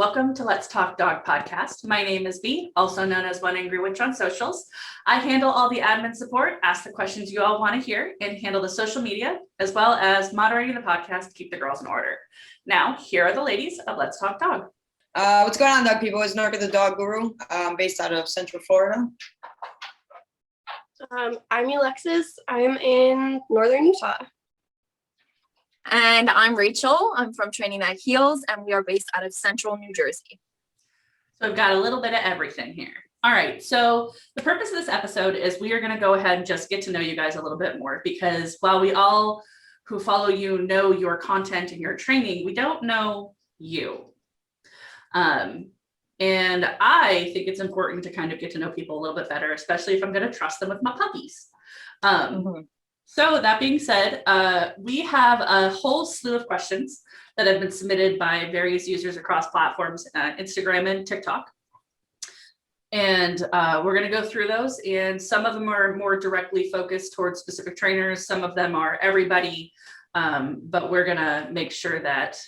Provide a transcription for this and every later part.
welcome to Let's Talk Dog podcast. My name is Bea, also known as One Angry Witch on socials. I handle all the admin support, ask the questions you all want to hear, and handle the social media, as well as moderating the podcast to keep the girls in order. Now, here are the ladies of Let's Talk Dog. What's going on, dog people? It's Norca the Dog Guru, based out of Central Florida. I'm Alexis. I'm in Northern Utah. And I'm Rachel. I'm from Training That Heals, and we are based out of Central New Jersey. So I've got a little bit of everything here. All right, so the purpose of this episode is we are going to go ahead and just get to know you guys a little bit more, because while we all who follow you know your content and your training, we don't know you. And I think it's important to kind of get to know people a little bit better, especially if I'm going to trust them with my puppies. So that being said, we have a whole slew of questions that have been submitted by various users across platforms, Instagram and TikTok. And we're going to go through those, and some of them are more directly focused towards specific trainers. Some of them are everybody, but we're going to make sure that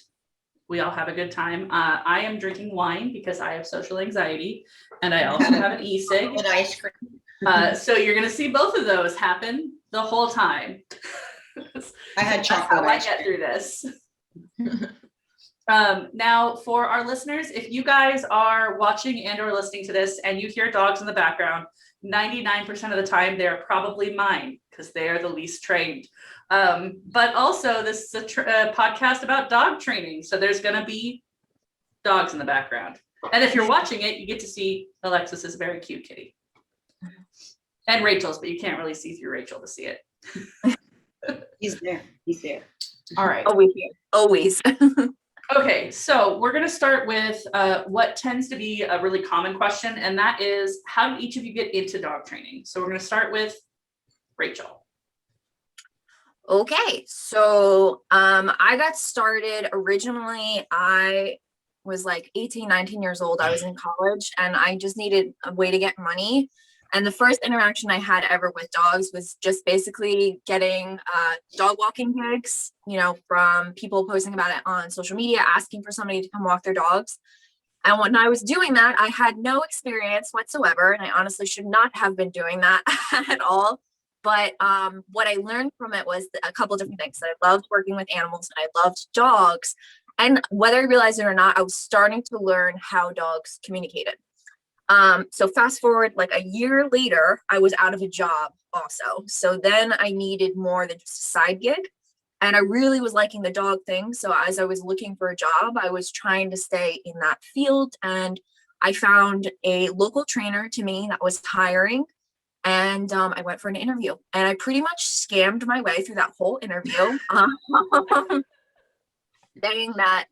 we all have a good time. I am drinking wine because I have social anxiety, and I also have an e-cig. And ice cream. So you're going to see both of those happen the whole time. I had chocolate. That's how I get through this. Now, for our listeners, if you guys are watching and or listening to this and you hear dogs in the background, 99% of the time they're probably mine, because they are the least trained. But also, this is a podcast about dog training, so there's going to be dogs in the background. And if you're watching it, you get to see Alexis's very cute kitty. And Rachel's, but you can't really see through Rachel to see it. He's there. He's there. All right. Always here. Always. Okay, so we're going to start with what tends to be a really common question, and that is, how did each of you get into dog training? So we're going to start with Rachel. Okay, so I got started originally. I was like 18, 19 years old. I was in college, and I just needed a way to get money. And the first interaction I had ever with dogs was just basically getting dog walking gigs, from people posting about it on social media, asking for somebody to come walk their dogs. And when I was doing that, I had no experience whatsoever. And I honestly should not have been doing that at all. But what I learned from it was a couple different things. That I loved working with animals, and I loved dogs. And whether I realized it or not, I was starting to learn how dogs communicated. So fast forward like a year later, I was out of a job also. So then I needed more than just a side gig, and I really was liking the dog thing. So as I was looking for a job, I was trying to stay in that field, and I found a local trainer to me that was hiring, and I went for an interview, and I pretty much scammed my way through that whole interview, saying that,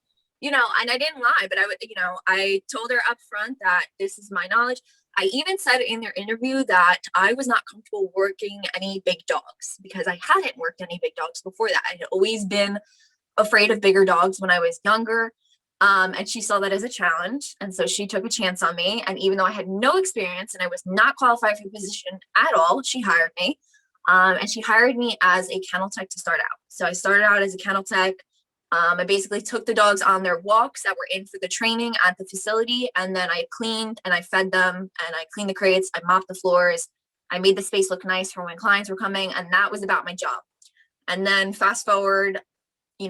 and I didn't lie, but I told her up front that this is my knowledge. I even said in their interview that I was not comfortable working any big dogs, because I hadn't worked any big dogs before that. I had always been afraid of bigger dogs when I was younger. And she saw that as a challenge. And so she took a chance on me. And even though I had no experience and I was not qualified for the position at all, she hired me. And she hired me as a kennel tech to start out. So I started out as a kennel tech. I basically took the dogs on their walks that were in for the training at the facility, and then I cleaned and I fed them, and I cleaned the crates, I mopped the floors, I made the space look nice for when clients were coming, and that was about my job. And then fast forward,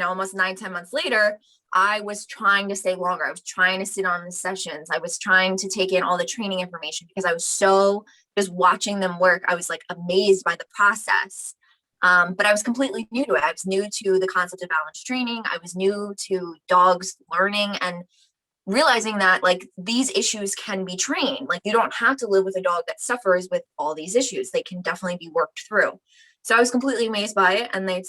almost 9-10 months later, I was trying to stay longer. I was trying to sit on the sessions. I was trying to take in all the training information, because I was so just watching them work. I was like amazed by the process. But I was completely new to it. I was new to the concept of balanced training. I was new to dogs learning and realizing that like these issues can be trained. Like, you don't have to live with a dog that suffers with all these issues. They can definitely be worked through. So I was completely amazed by it. And they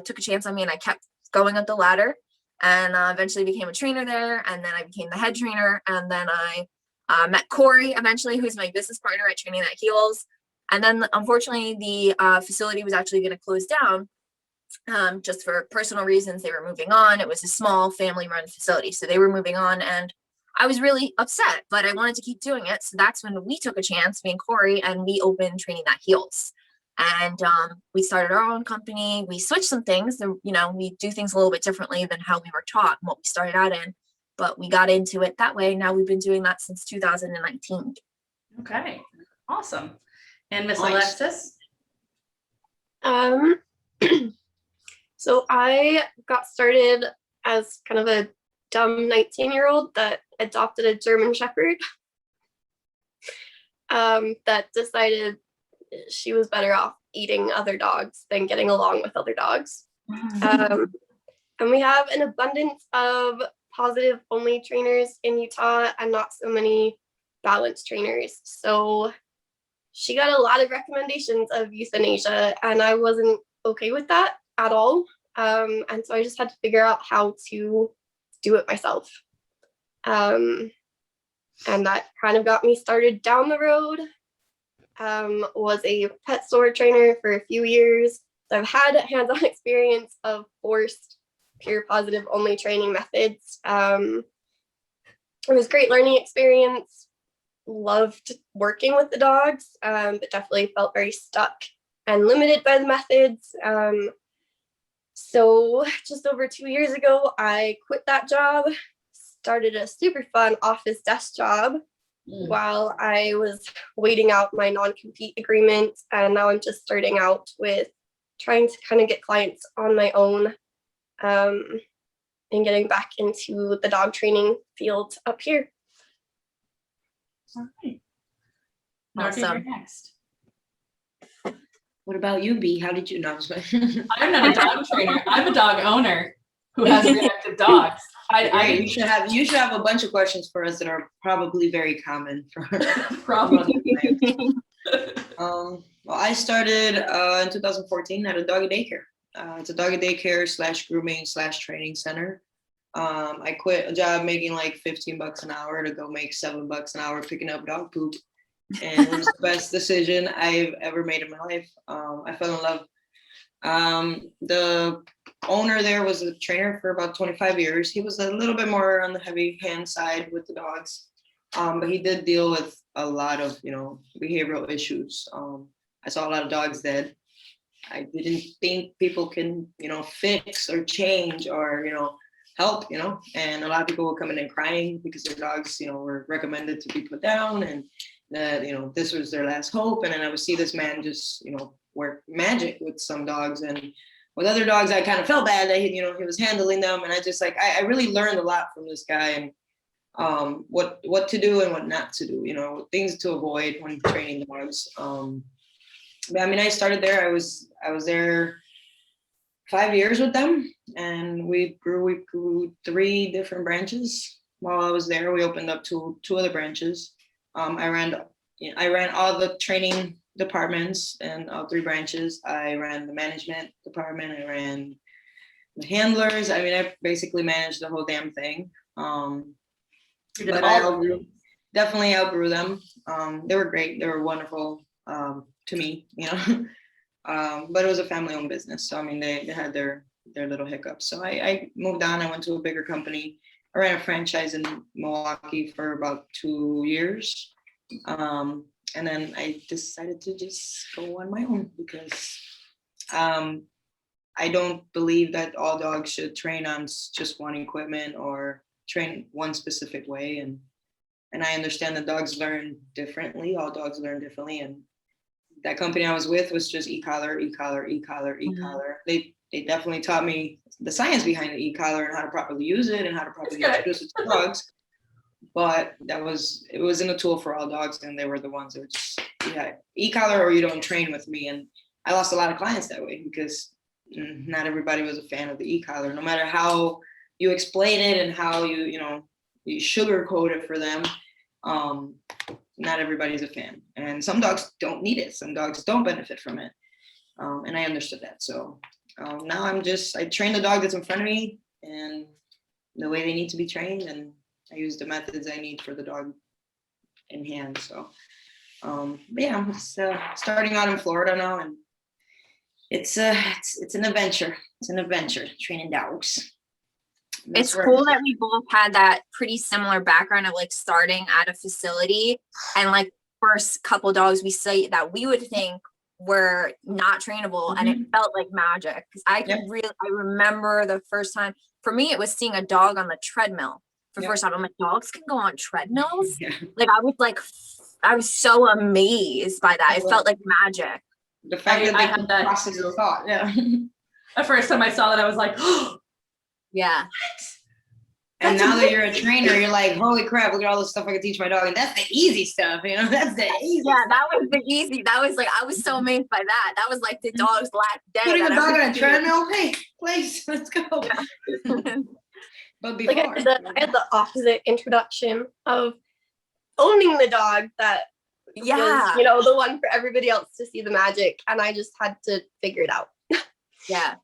took a chance on me, and I kept going up the ladder, and eventually became a trainer there. And then I became the head trainer. And then I met Corey eventually, who's my business partner at Training That Heals. And then, unfortunately, the facility was actually going to close down just for personal reasons. They were moving on. It was a small family-run facility, so they were moving on, and I was really upset, but I wanted to keep doing it. So that's when we took a chance, me and Corey, and we opened Training That Heals. And we started our own company. We switched some things. We do things a little bit differently than how we were taught and what we started out in. but we got into it that way. Now we've been doing that since 2019. Okay, awesome. And Miss Nice. Alexis? Um, so I got started as kind of a dumb 19-year-old that adopted a German Shepherd that decided she was better off eating other dogs than getting along with other dogs. And we have an abundance of positive only trainers in Utah and not so many balanced trainers. So she got a lot of recommendations of euthanasia, and I wasn't okay with that at all. And so I just had to figure out how to do it myself. And that kind of got me started down the road. Was a pet store trainer for a few years. So I've had hands-on experience of forced pure positive only training methods. It was a great learning experience. Loved working with the dogs, but definitely felt very stuck and limited by the methods. So just over 2 years ago, I quit that job, started a super fun office desk job while I was waiting out my non-compete agreement. And now I'm just starting out with trying to kind of get clients on my own, and getting back into the dog training field up here. All right. Norky, Awesome. you're next. What about you, B? How did you know? I'm not a dog trainer. I'm a dog owner who has reactive dogs. Right, you should have a bunch of questions for us that are probably very common for Probably. Well, I started in 2014 at a doggy daycare. It's a doggy daycare / grooming / training center. I quit a job making like $15 an hour to go make $7 an hour picking up dog poop. And it was the best decision I've ever made in my life. I fell in love. The owner there was a trainer for about 25 years. He was a little bit more on the heavy hand side with the dogs. But he did deal with a lot of, behavioral issues. I saw a lot of dogs that I didn't think people can, fix or change or, help, and a lot of people were coming in crying because their dogs, were recommended to be put down and that, this was their last hope. And then I would see this man just, work magic with some dogs, and with other dogs, I kind of felt bad that he was handling them. And I just I really learned a lot from this guy, and what to do and what not to do, things to avoid when training dogs. But I mean, I started there. I was there 5 years with them, and we grew 3 different branches. While I was there, we opened up two other branches. I ran all the training departments and all 3 branches. I ran the management department. I ran the handlers. I mean, I basically managed the whole damn thing. But I definitely outgrew them. They were great. They were wonderful to me, but it was a family-owned business. So, I mean, they had their little hiccups. So I moved on. I went to a bigger company. I ran a franchise in Milwaukee for about 2 years. And then I decided to just go on my own because I don't believe that all dogs should train on just one equipment or train one specific way. And I understand that dogs learn differently. All dogs learn differently. And that company I was with was just e-collar. They definitely taught me the science behind the e-collar and how to properly use it and how to properly introduce it to dogs. But it wasn't a tool for all dogs, and they were the ones that were just, e-collar or you don't train with me. And I lost a lot of clients that way because not everybody was a fan of the e-collar, no matter how you explain it and how you sugarcoat it for them. Not everybody's a fan, and some dogs don't need it. Some dogs don't benefit from it, and I understood that. So now I train the dog that's in front of me and the way they need to be trained, and I use the methods I need for the dog in hand. So, but yeah, I'm starting out in Florida now, and it's an adventure. It's an adventure training dogs. It's cool that we both had that pretty similar background of like starting at a facility, and like first couple dogs we see that we would think were not trainable, and it felt like magic. Because I remember the first time for me, it was seeing a dog on the treadmill. for Yeah. first time. I'm like, dogs can go on treadmills. Yeah. Like I was so amazed by that. It Well, felt like magic. The fact that I they had can that process too. the thought. Yeah. The first time I saw that, I was like, oh, Yeah. And That's now that you're a trainer, you're like, holy crap, look at all the stuff I can teach my dog. And that's the easy stuff, you know, that's the easy Yeah, stuff. that was the easy. That was like, I was so amazed by that. That was like the dog's last day. Putting a that I dog was on a doing. treadmill, hey, please, let's go. But Like before, I had the opposite introduction of owning the dog that Yeah. was, you know, the one for everybody else to see the magic, and I just had to figure it out. Yeah.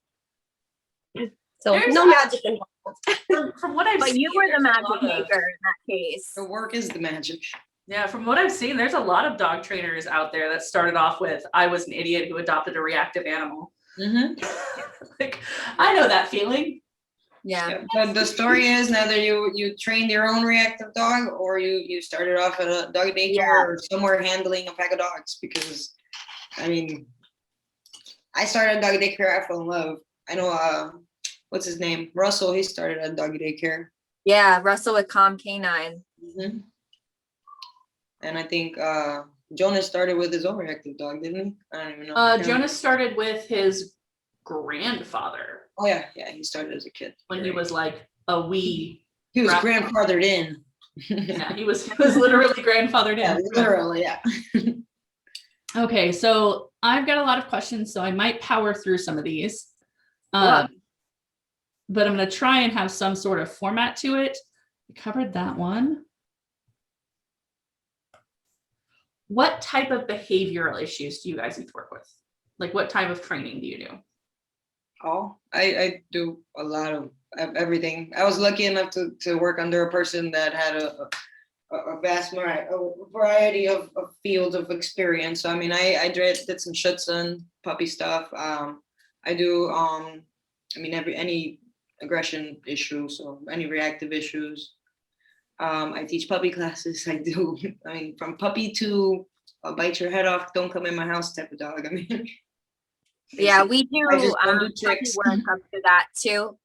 So There's no a- magic involved. from what I've But seen, you were the there's a magic lot of- maker in that case. the work is the magic. Yeah, from what I've seen, there's a lot of dog trainers out there that started off with, I was an idiot who adopted a reactive animal. Mm-hmm. Like, I know that feeling. Yeah. But the story is now that you trained your own reactive dog, or you started off at a dog daycare Yeah. or somewhere handling a pack of dogs. Because I mean, I started a dog daycare, I fell in love. I know what's his name? Russell, he started a dog daycare. Yeah. Russell with Calm Canine. Mm-hmm. And I think Jonas started with his own reactive dog, didn't he? I don't even know. Yeah. Jonas started with his grandfather Oh yeah, he started as a kid. when he was like a wee. He was Right. grandfathered in. Yeah, he was literally grandfathered Yeah, in. literally, yeah. Okay, so I've got a lot of questions, so I might power through some of these. Yeah. But I'm going to try and have some sort of format to it. We covered that one. What type of behavioral issues do you guys need to work with? Like, what type of training do you do? Oh, I do a lot of everything. I was lucky enough to work under a person that had a vast variety of fields of experience. So I mean, I did some Schutzen puppy stuff. I do I mean any aggression issues or any reactive issues. I teach puppy classes. I do. I mean, from puppy to I'll bite your head off, don't come in my house type of dog. I mean. Yeah, we do I just don't do puppy tricks. work up to that too.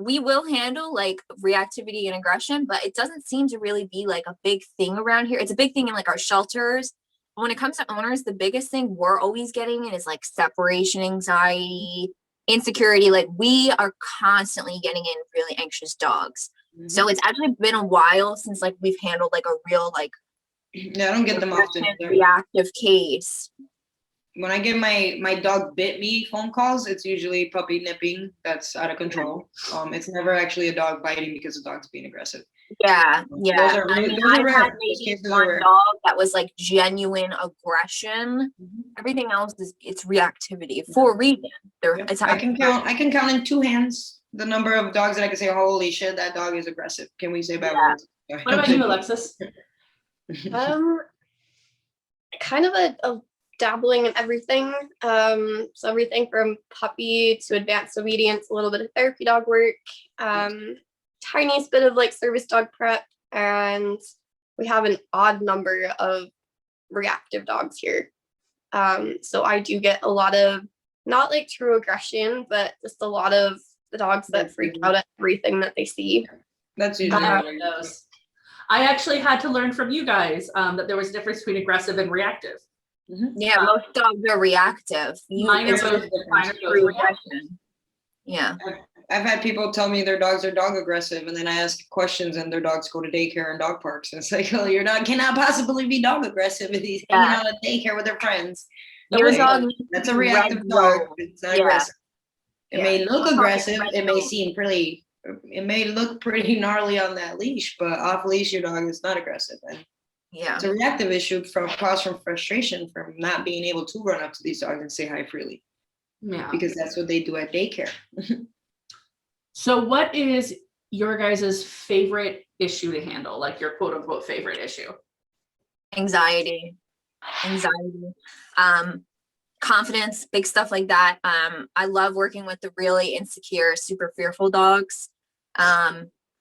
We will handle like reactivity and aggression, but it doesn't seem to really be like a big thing around here. It's a big thing in like our shelters. But when it comes to owners, the biggest thing we're always getting in is like separation anxiety, insecurity. Like we are constantly getting in really anxious dogs. Mhm. So it's actually been a while since like we've handled like a real like Yeah, I don't get them often. either. reactive case. When I get my dog bit me phone calls, it's usually puppy nipping that's out of control. It's never actually a dog biting because the dog's being aggressive. Yeah, yeah. Those are I rare. mean, Those are I've rare. had Those maybe cases are one rare. dog that was like genuine aggression. Mhm. Everything else it's reactivity for a reason. Yeah. I can count in two hands the number of dogs that I can say, holy shit, that dog is aggressive. Can we say bad Yeah. words? What about you, Alexis? Kind of a dabbling in everything. So everything from puppy to advanced obedience, a little bit of therapy dog work, tiniest bit of like service dog prep, and we have an odd number of reactive dogs here. So I do get a lot of not like true aggression, but just a lot of the dogs that freak out at everything that they see. That's usually Yeah, what I do. those. I actually had to learn from you guys that there was a difference between aggressive and reactive. Mhm. Yeah, most dogs are reactive. Mine are It's both- just mine are both true reactive. aggression. Yeah. I've had people tell me their dogs are dog aggressive, and then I ask questions, and their dogs go to daycare and dog parks. And it's like, oh, your dog cannot possibly be dog aggressive if he's hanging out at daycare with their friends. No Your way. dog needs That's to a be reactive red dog. zone. It's not Yeah. aggressive. It may look It's aggressive. red It may zone. seem pretty. It may look pretty gnarly on that leash, but off leash, your dog is not aggressive. And Yeah. it's a reactive issue from frustration from not being able to run up to these dogs and say hi freely, Yeah. because that's what they do at daycare. So what is your guys' favorite issue to handle? Like your quote unquote favorite issue? Anxiety, confidence, big stuff like that. I love working with the really insecure, super fearful dogs.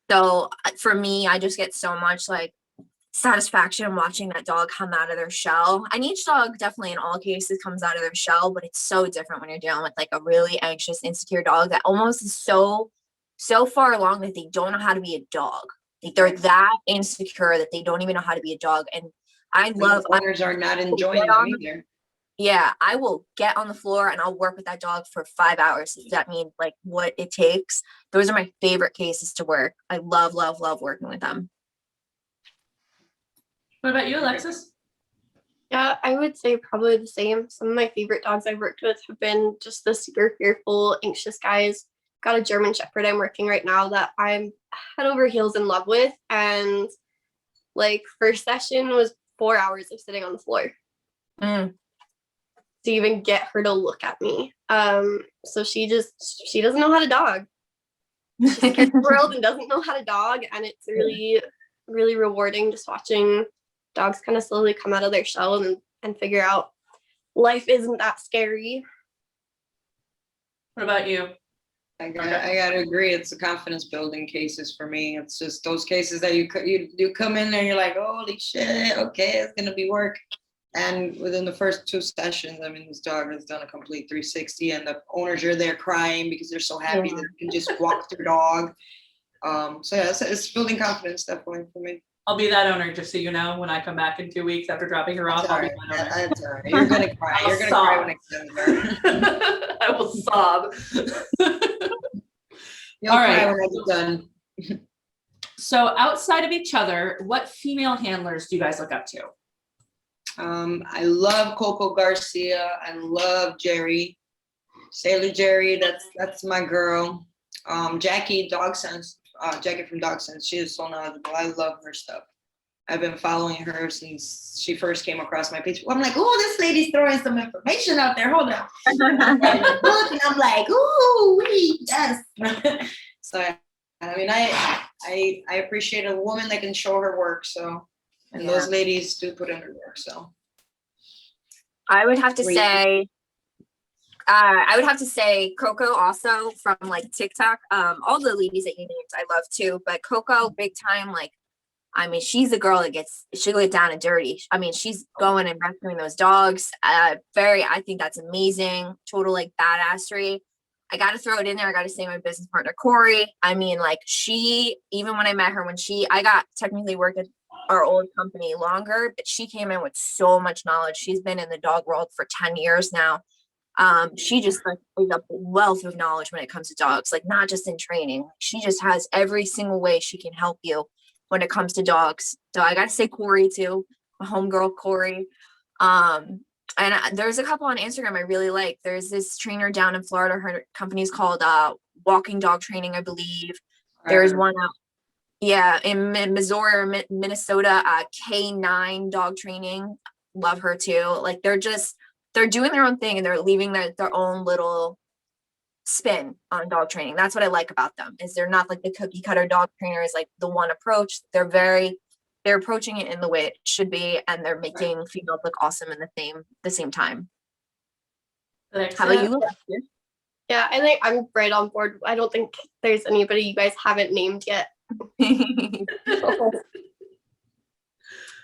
So for me, I just get so much like satisfaction watching that dog come out of their shell. And each dog definitely in all cases comes out of their shell, but it's so different when you're dealing with like a really anxious, insecure dog that almost is so so far along that they don't know how to be a dog. Like they're that insecure that they don't even know how to be a dog. And I love owners are not enjoying them either. Yeah, I will get on the floor and I'll work with that dog for 5 hours. Does that mean like what it takes? Those are my favorite cases to work. I love, love, love working with them. What about you, Alexis? Yeah, I would say probably the same. Some of my favorite dogs I've worked with have been just the super fearful, anxious guys. Got a German Shepherd I'm working right now that I'm head over heels in love with. And like first session was 4 hours of sitting on the floor to even get her to look at me. So she doesn't know how to dog. She's scared of the world and doesn't know how to dog. And it's really, really rewarding just watching dogs kind of slowly come out of their shell and figure out life isn't that scary. What about you? I gotta agree. It's the confidence building cases for me. It's just those cases that you come in there, you're like, holy shit, okay, it's gonna be work. And within the first 2 sessions, I mean, this dog has done a complete 360, and the owners are there crying because they're so happy that they can just walk their dog. So yeah, it's building confidence definitely for me. I'll be that owner, just so you know, when I come back in 2 weeks after dropping her off. I'll be that owner. That's all right. You're gonna cry. You're gonna cry when I get her. I will sob. You'll All cry right. when I get done. So outside of each other, what female handlers do you guys look up to? I love Coco Garcia. I love Jerry, Sailor Jerry. That's my girl. Jackie Dog Sense. Jackie from Dog Sense. She is so knowledgeable. I love her stuff. I've been following her since she first came across my page. I'm like, oh, this lady's throwing some information out there. Hold on. And I'm like, ooh, yes. So I mean, I appreciate a woman that can show her work. So, and those ladies do put in her work. So I would have to say Coco also from like TikTok. All the ladies that you named I love too, but Coco big time. Like, I mean, she's a girl that she'll get down and dirty. I mean, she's going and rescuing those dogs. I think that's amazing. Total like badassery. I got to throw it in there. I got to say my business partner, Corey. I mean, like even when I met her, I got technically worked at our old company longer, but she came in with so much knowledge. She's been in the dog world for 10 years now. She just like is a wealth of knowledge when it comes to dogs, like not just in training. She just has every single way she can help you when it comes to dogs. So I got to say Corey too, my homegirl Corey. And there's a couple on Instagram I really like. There's this trainer down in Florida. Her company's called Walking Dog Training, I believe. There's one out, in Missouri or Minnesota, K9 Dog Training. Love her too. Like they're doing their own thing and they're leaving their own little spin on dog training. That's what I like about them, is they're not like the cookie cutter dog trainer is like the one approach. They're approaching it in the way it should be, and they're making females look awesome in the same time. How about you? Yeah, I think I'm right on board. I don't think there's anybody you guys haven't named yet. I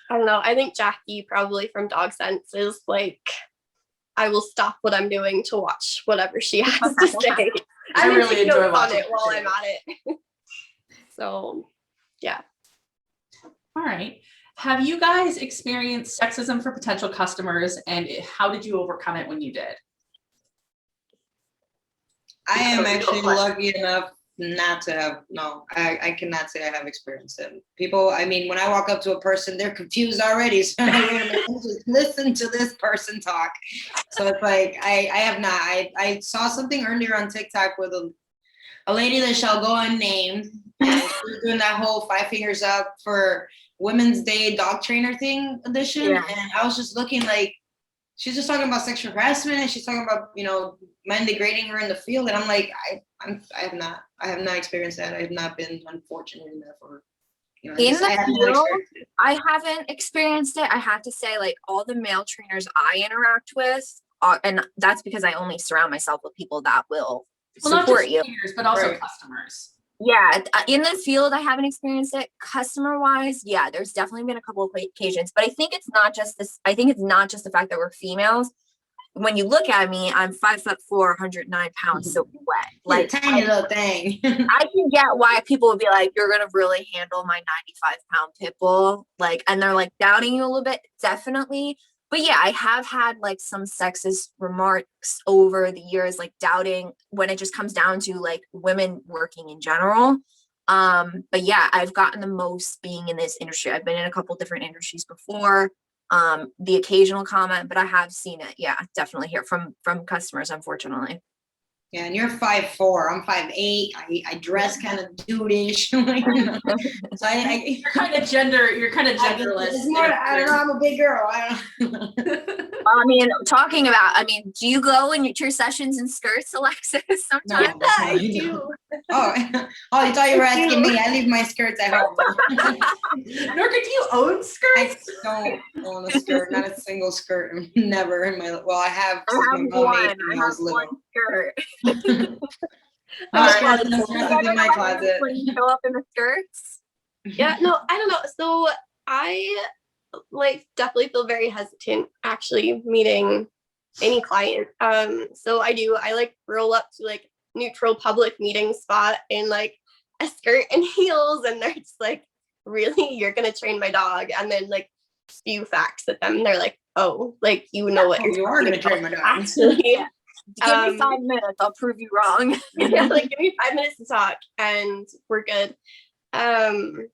don't know. I think Jackie probably from Dog Sense is like, I will stop what I'm doing to watch whatever she has to say. I really enjoy watching it while I'm at it. So, yeah. All right. Have you guys experienced sexism for potential customers, and how did you overcome it when you did? I am actually lucky enough not to have, I cannot say I have experienced it. People, I mean, when I walk up to a person, they're confused already. So just listen to this person talk. So it's like, I have not. I saw something earlier on TikTok with a lady that shall go unnamed. And she was doing that whole 5 fingers up for Women's Day dog trainer thing edition. Yeah. And I was just looking like, she's just talking about sexual harassment and she's talking about, men degrading her in the field. And I'm like, I have not experienced that. I have not been unfortunate enough or, in the field, I haven't experienced it. I have to say, like, all the male trainers I interact with, and that's because I only surround myself with people that will support you, trainers, but also customers. Yeah, in the field, I haven't experienced it. Customer wise, yeah, there's definitely been a couple of occasions, but I think it's not just this. I think it's not just the fact that we're females. when you look at me, I'm 5'4", 109 pounds, soaking wet. Like Like tiny little thing. I can get why people would be like, you're gonna really handle my 95-pound pit bull, like, and they're like doubting you a little bit, definitely. But yeah, I have had like some sexist remarks over the years, like doubting when it just comes down to like women working in general. But yeah, I've gotten the most being in this industry. I've been in a couple different industries before. The occasional comment, but I have seen it. Yeah, definitely hear from customers, unfortunately. Yeah, and you're 5'4", I'm 5'8". I dress kind of dude-ish. So You're kind of genderless. It's more, I don't know, I'm a big girl. I don't I mean, talking about, do you go in your sessions in skirts, Alexis? Sometimes No, I do. Oh, you thought you were asking me. I leave my skirts at home. Norka, do you own I skirts? don't own a skirt, not a single skirt. Never in my, well, I have. I since have my mom made one. me when I I have was one little. skirt. My Alright. closet, that's You in ever my have closet. when you show up in the skirts? Yeah, no, I don't know. So I like definitely feel very hesitant actually meeting any client. So I like roll up to like neutral public meeting spot in like a skirt and heels, and they're just like, really, you're gonna train my dog? And then like spew facts at them. And they're like, oh, like you know what Oh, you're you are talking gonna train about. my dog. Actually, Yeah. Give me Um, 5 minutes, I'll prove you wrong. yeah, like give me 5 minutes to talk and we're good. So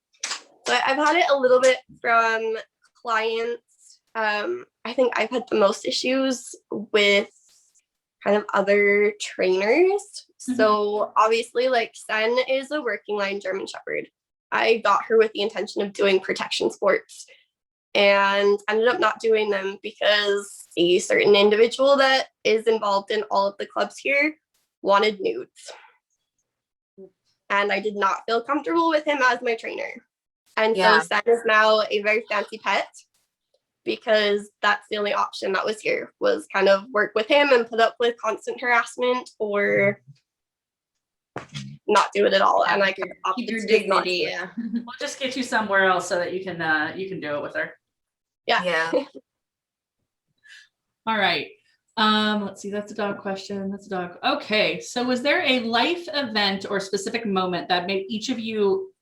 I've had it a little bit from clients. I think I've had the most issues with kind of other trainers. So obviously, like Sen is a working line German Shepherd. I got her with the intention of doing protection sports and ended up not doing them because a certain individual that is involved in all of the clubs here wanted nudes. And I did not feel comfortable with him as my trainer. And Yeah. so Sen is now a very fancy pet because that's the only option that was here, was kind of work with him and put up with constant harassment or not do it at all. And I could Keep your dignity. Yeah. We'll just get you somewhere else so that you can do it with her. Yeah. All right. Let's see, that's a dog question. That's a dog. Okay. So was there a life event or specific moment that made each of you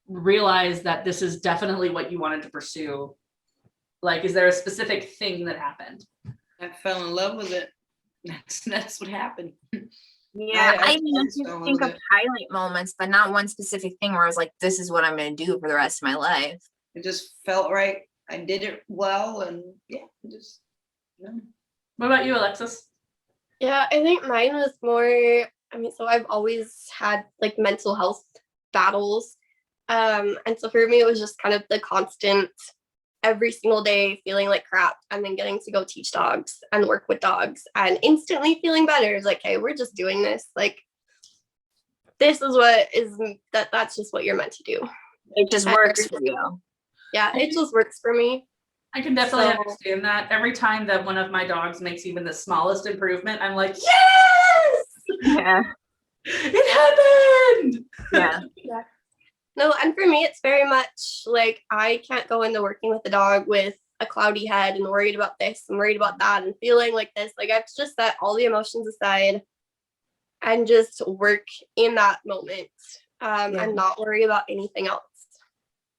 realize that this is definitely what you wanted to pursue? Like, is there a specific thing that happened? I fell in love with it. That's what happened. Yeah, I just can fell in think love of with it. highlight moments, but not one specific thing where I was like, this is what I'm going to do for the rest of my life. It just felt right. I did it well, and yeah, just. Yeah. What about you, Alexis? Yeah, I think mine was more, so I've always had like mental health battles. And so for me, it was just kind of the constant every single day feeling like crap and then getting to go teach dogs and work with dogs and instantly feeling better. It's like, hey, we're just doing this. Like, this is that's just what you're meant to do. It just works for you. Yeah, it just works for me. I can definitely So- understand that. Every time that one of my dogs makes even the smallest improvement, I'm like, yes, Yeah. it happened. Yeah. No, and for me, it's very much like I can't go into working with a dog with a cloudy head and worried about this and worried about that and feeling like this. Like, I've just set all the emotions aside and just work in that moment and not worry about anything else.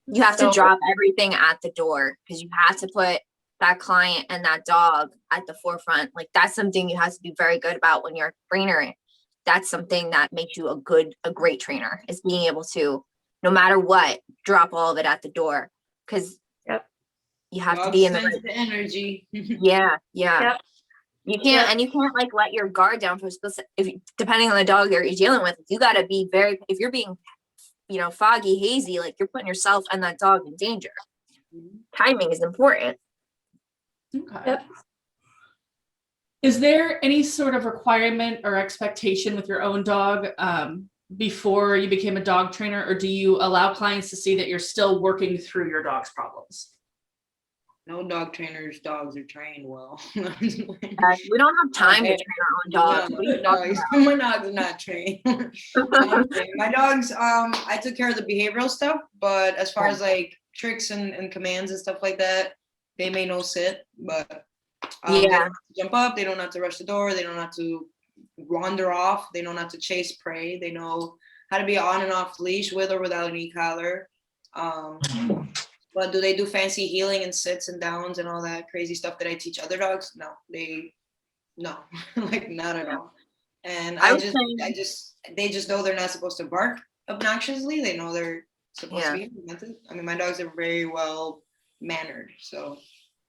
You have to So- drop everything at the door because you have to put that client and that dog at the forefront. Like, that's something you have to be very good about when you're a trainer. That's something that makes you a great trainer, is being able to, no matter what, drop all of it at the door, because you have to be in Sense the the energy. yeah. Yep. You can't, and you can't like let your guard down for depending on the dog that you're dealing with. You got to be if you're being, foggy, hazy, like you're putting yourself and that dog in danger. Timing is important. Okay. Yep. Is there any sort of requirement or expectation with your own dog before you became a dog trainer, or do you allow clients to see that you're still working through your dog's problems? No dog trainers' dogs are trained well. We don't have time to train our own dogs. What are you talking about? My dogs are not trained. My dogs, I took care of the behavioral stuff, but as far as like tricks and commands and stuff like that, they may no sit, but They Yeah. don't have to jump up, they don't have to rush the door, they don't have to wander off, they don't have to chase prey, they know how to be on and off leash with or without an e-collar. But do they do fancy heeling and sits and downs and all that crazy stuff that I teach other dogs? No, like not at all. And they just know they're not supposed to bark obnoxiously. They know they're supposed to be implemented. I mean, my dogs are very well mannered, so,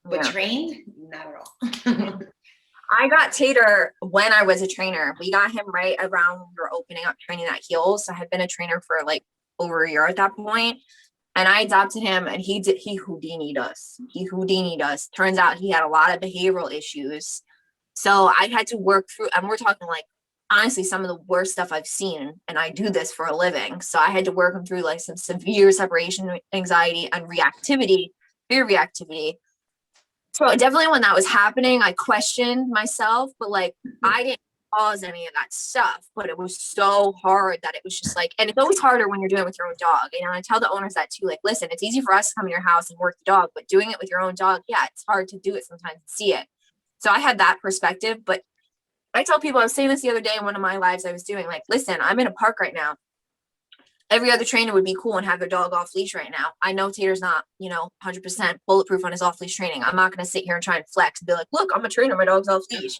but trained, not at all. I got Tater when I was a trainer. We got him right around when we were opening up training at Heels. I had been a trainer for like over a year at that point. And I adopted him and he Houdini'd us. He Houdini'd us. Turns out he had a lot of behavioral issues. So I had to work through, and we're talking like, honestly, some of the worst stuff I've seen. And I do this for a living. So I had to work him through like some severe separation anxiety and reactivity, fear reactivity. So definitely when that was happening, I questioned myself, but like I didn't cause any of that stuff, but it was so hard that it was just like, and it's always harder when you're doing it with your own dog. You know, and I tell the owners that too, like, listen, it's easy for us to come in your house and work the dog, but doing it with your own dog, yeah, it's hard to do it sometimes and see it. So I had that perspective, but I tell people, I was saying this the other day in one of my lives I was doing, like, listen, I'm in a park right now. Every other trainer would be cool and have their dog off leash right now. I know Tater's not, 100% bulletproof on his off leash training. I'm not going to sit here and try and flex and be like, look, I'm a trainer, my dog's off leash.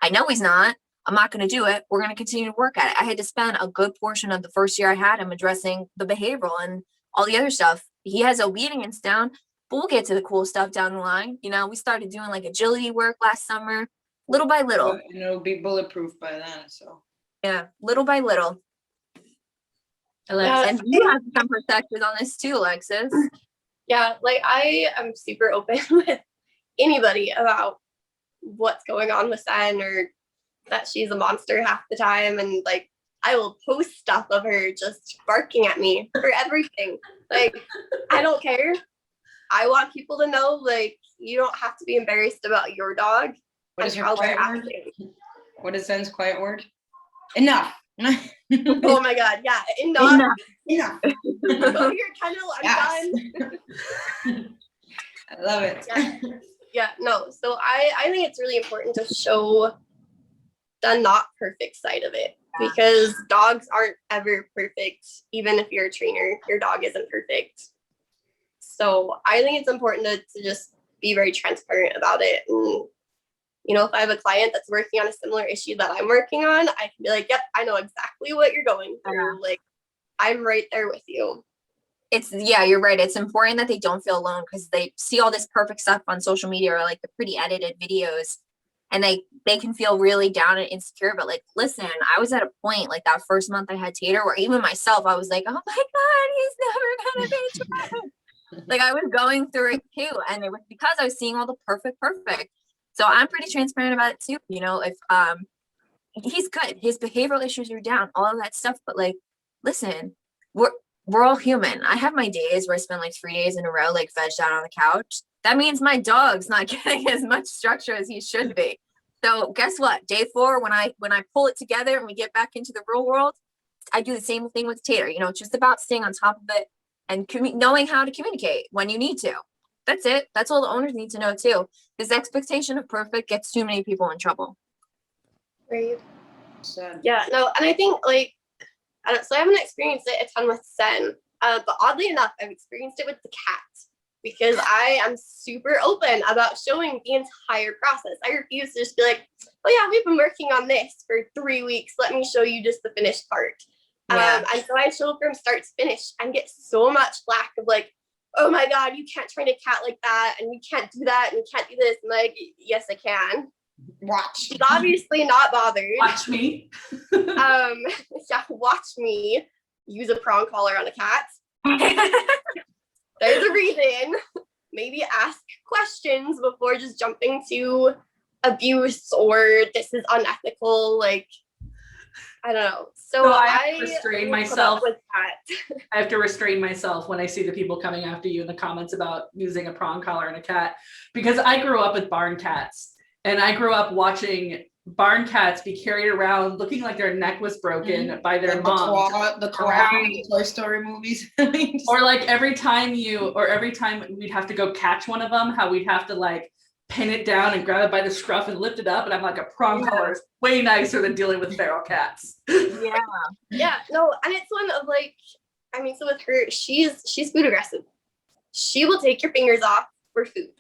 I know he's not. I'm not going to do it. We're going to continue to work at it. I had to spend a good portion of the first year I had him addressing the behavioral and all the other stuff. He has obedience down, but we'll get to the cool stuff down the line. We started doing like agility work last summer, little by little. And it'll be bulletproof by then, so. Yeah, little by little. Alexis. And you have some perspectives on this too, Alexis. Yeah, like I am super open with anybody about what's going on with Sen or that she's a monster half the time. And like, I will post stuff of her just barking at me for everything. Like, I don't care. I want people to know, like, you don't have to be embarrassed about your dog. What is her quiet word? What is Sen's quiet word? Enough. Oh my God. Yeah. Enough. Go to your kennel. I'm done. I love it. Yeah. No. So I think it's really important to show the not perfect side of it, because dogs aren't ever perfect. Even if you're a trainer, your dog isn't perfect. So I think it's important to just be very transparent about it. And, if I have a client that's working on a similar issue that I'm working on, I can be like, yep, I know exactly what you're going through. Like, I'm right there with you. You're right. It's important that they don't feel alone, because they see all this perfect stuff on social media or like the pretty edited videos, and they can feel really down and insecure. But like, listen, I was at a point like that first month I had Tater where even myself, I was like, oh my God, he's never gonna be tried. Like, I was going through it too. And it was because I was seeing all the perfect. So I'm pretty transparent about it too. If he's good, his behavioral issues are down, all of that stuff. But like, listen, we're all human. I have my days where I spend like 3 days in a row, like vegged out on the couch. That means my dog's not getting as much structure as he should be. So guess what? Day 4, when I pull it together and we get back into the real world, I do the same thing with Tater. It's just about staying on top of it and knowing how to communicate when you need to. That's it. That's all the owners need to know too. This expectation of perfect gets too many people in trouble. Right. Sad. Yeah, no, and I think like, so I haven't experienced it a ton with Sen, but oddly enough, I've experienced it with the cat, because I am super open about showing the entire process. I refuse to just be like, oh yeah, we've been working on this for 3 weeks. Let me show you just the finished part. And so I show from start to finish and get so much flack of like, oh my God, you can't train a cat like that, and you can't do that, and you can't do this. And like, yes, I can. Watch. She's obviously not bothered. Watch me. Watch me use a prong collar on a cat. There's a reason. Maybe ask questions before just jumping to abuse or this is unethical. Like, I don't know. So I have to restrain myself. With that. I have to restrain myself when I see the people coming after you in the comments about using a prong collar and a cat, because I grew up with barn cats. And I grew up watching barn cats be carried around looking like their neck was broken by their mom. The claw in the Toy Story movies. Or like every time we'd have to go catch one of them, how we'd have to like pin it down and grab it by the scruff and lift it up. And I'm like, a prong collar is way nicer than dealing with feral cats. Yeah. Yeah, no, and it's one of like, I mean, so with her, she's food aggressive. She will take your fingers off for food.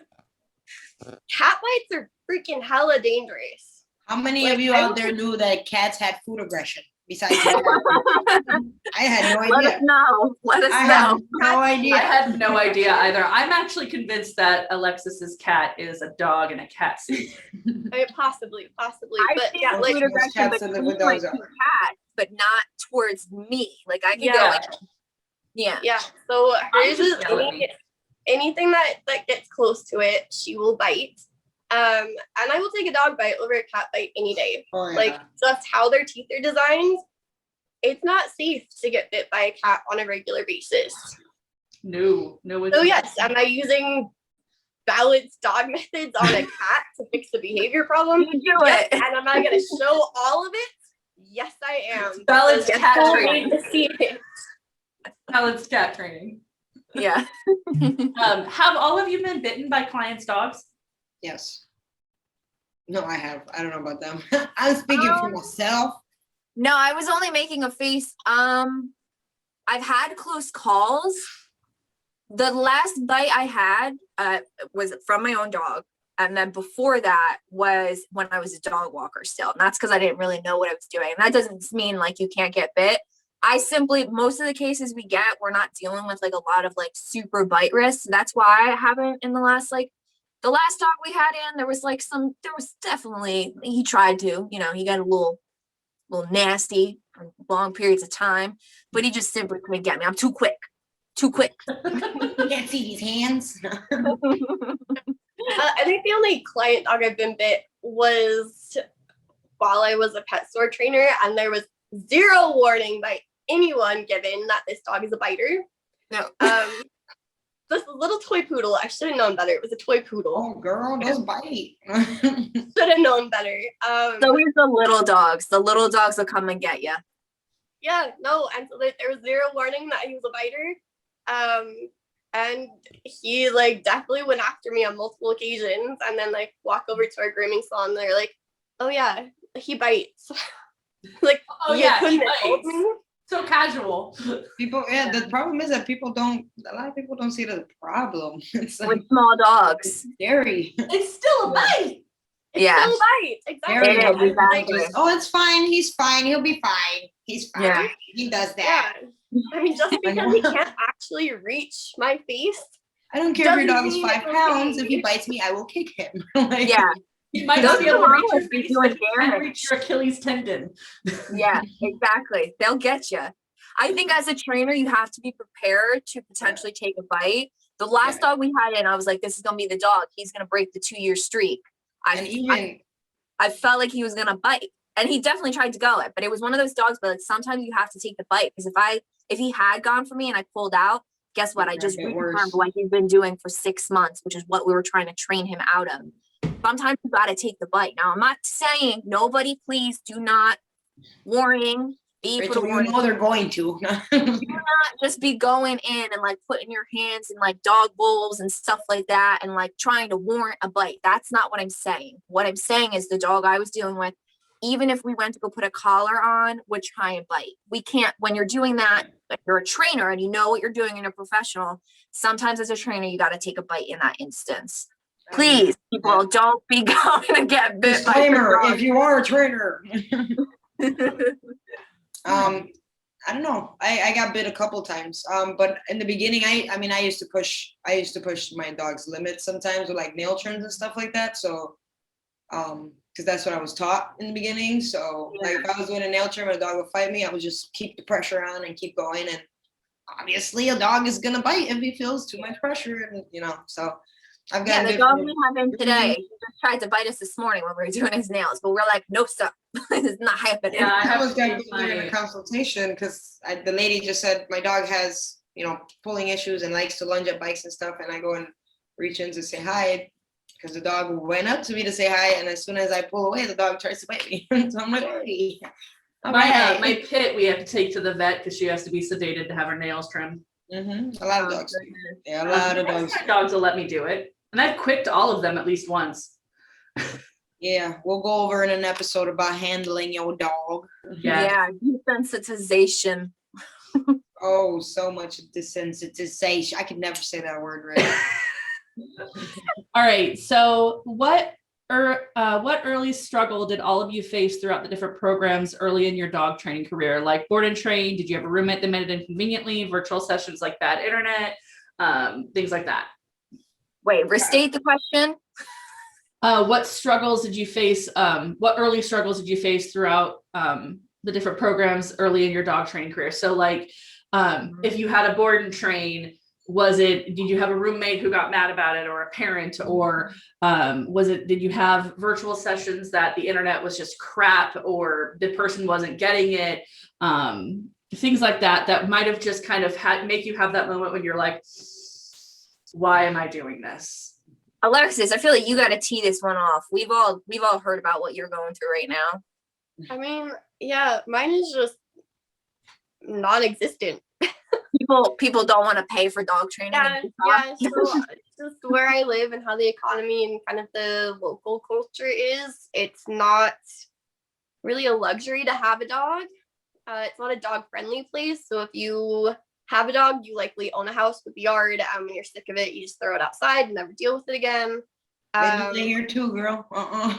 Cat bites are freaking hella dangerous. How many Like, of you I out would- there knew that cats had food aggression? Besides, I had no Let us idea. know. Let us I know. had no I idea. had no idea either. I'm actually convinced that Alexis's cat is a dog in a cat suit. I mean, possibly, I but think yeah, like, food aggression cats that live between with my dogs two are. cats, but not towards me. Like I can go Yeah. in. Yeah. yeah. So hers just is yell at me. anything that gets close to it, she will bite. And I will take a dog bite over a cat bite any day. Oh, yeah. Like just how their teeth are designed. It's not safe to get bit by a cat on a regular basis. No, it's So not. yes, am I using balanced dog methods on a cat to fix the behavior problem? You do Yes. it. And am I going to show all of it? Yes, I am. Balanced Because cat people training. need to see it. Balanced cat training. Yeah. Have all of you been bitten by clients' dogs? Yes. No, I have. I don't know about them. I'm speaking for myself. No, I was only making a face. I've had close calls. The last bite I had was from my own dog. And then before that was when I was a dog walker still. And that's because I didn't really know what I was doing. And that doesn't mean like you can't get bit. I simply, most of the cases we get, we're not dealing with like a lot of like super bite risks. That's why I haven't in the last the last dog we had in, there was definitely, he tried to, he got a little nasty for long periods of time, but he just simply couldn't get me. I'm too quick. You can't see these hands. I think the only client dog I've been bit was while I was a pet store trainer, and there was zero warning by anyone given that this dog is a biter. No. This little toy poodle, I should have known better. It was a toy poodle. Oh, girl, those bite. Should have known better. So he's the little dogs. The little dogs will come and get you. Yeah, no, and so there was zero warning that he was a biter. And he like definitely went after me on multiple occasions, and then like walk over to our grooming salon and they're like, oh yeah, he bites. Like, Oh you yeah, couldn't he have told bites. me. So casual. People, yeah, the problem is that a lot of people don't see the problem. It's like With small dogs. scary. It's still a bite. Yeah. Still bite. Exactly. It is, And, like, exactly. Oh, it's fine. He's fine. He'll be fine. He's fine. Yeah. He does yeah. that. I mean, just because he can't actually reach my face. I don't care if your Doesn't dog is mean 5 it's pounds. okay. If he bites me, I will kick him. Like, Yeah. You might Those not be able to are reach your always face, doing but you can damage. reach your Achilles tendon. Yeah, exactly. They'll get you. I think as a trainer, you have to be prepared to potentially take a bite. The last dog we had in, I was like, this is going to be the dog. He's going to break the 2-year streak. And even I felt like he was going to bite, and he definitely tried to go it, but it was one of those dogs, but like sometimes you have to take the bite, because if he had gone for me and I pulled out, guess what? I just It worse. reconfirmed what he's been doing for 6 months, which is what we were trying to train him out of. Sometimes you got to take the bite. Now, I'm not saying nobody, please do not, warning, be for the Rachel, you warning. know they're going to. Do not just be going in and like putting your hands in like dog bowls and stuff like that and like trying to warrant a bite. That's not what I'm saying. What I'm saying is the dog I was dealing with, even if we went to go put a collar on, would try and bite. We can't, when you're doing that, if you're a trainer and you know what you're doing and you're professional, sometimes as a trainer, you got to take a bite in that instance. Please, people, don't be going to get bit by Disclaimer, your if you are a trainer. dog. I don't know. I got bit a couple times. But in the beginning, I used to push my dog's limits sometimes with like nail trims and stuff like that. So, because that's what I was taught in the beginning. So like if I was doing a nail trim and a dog would fight me, I would just keep the pressure on and keep going. And obviously a dog is gonna bite if he feels too much pressure, and so I've got The dog we have in today, he just tried to bite us this morning when we were doing his nails, but we're like, no, stop. It's not happening. Yeah, I I have was to gonna take go there in a my, consultation because the lady just said my dog has, pulling issues and likes to lunge at bikes and stuff. And I go and reach in to say hi because the dog went up to me to say hi. And as soon as I pull away, the dog tries to bite me. So I'm like, hey. my pit we have to take to the vet because she has to be sedated to have her nails trimmed. A lot of dogs. Yeah, a lot of dogs. My dogs will let me do it. And I've quicked all of them at least once. Yeah, we'll go over in an episode about handling your dog. Yeah. Desensitization. Oh, so much desensitization. I could never say that word right. All right. So what early struggle did all of you face throughout the different programs early in your dog training career? Like board and train, did you have a roommate that made it inconveniently, virtual sessions like bad internet, things like that? Wait, restate the question. What struggles did you face? What early struggles did you face throughout the different programs early in your dog training career? So like, if you had a board and train, did you have a roommate who got mad about it, or a parent, or did you have virtual sessions that the internet was just crap, or the person wasn't getting it? Things like that might have just kind of make you have that moment when you're like, why am I doing this? Alexis, I feel like you got to tee this one off. We've all heard about what you're going through right now. I mean, yeah, mine is just non-existent. People don't want to pay for dog training. Yeah, so just where I live and how the economy and kind of the local culture is, it's not really a luxury to have a dog. It's not a dog-friendly place. So if you have a dog, you likely own a house with a yard, and when you're sick of it, you just throw it outside and never deal with it again. They do here too, girl.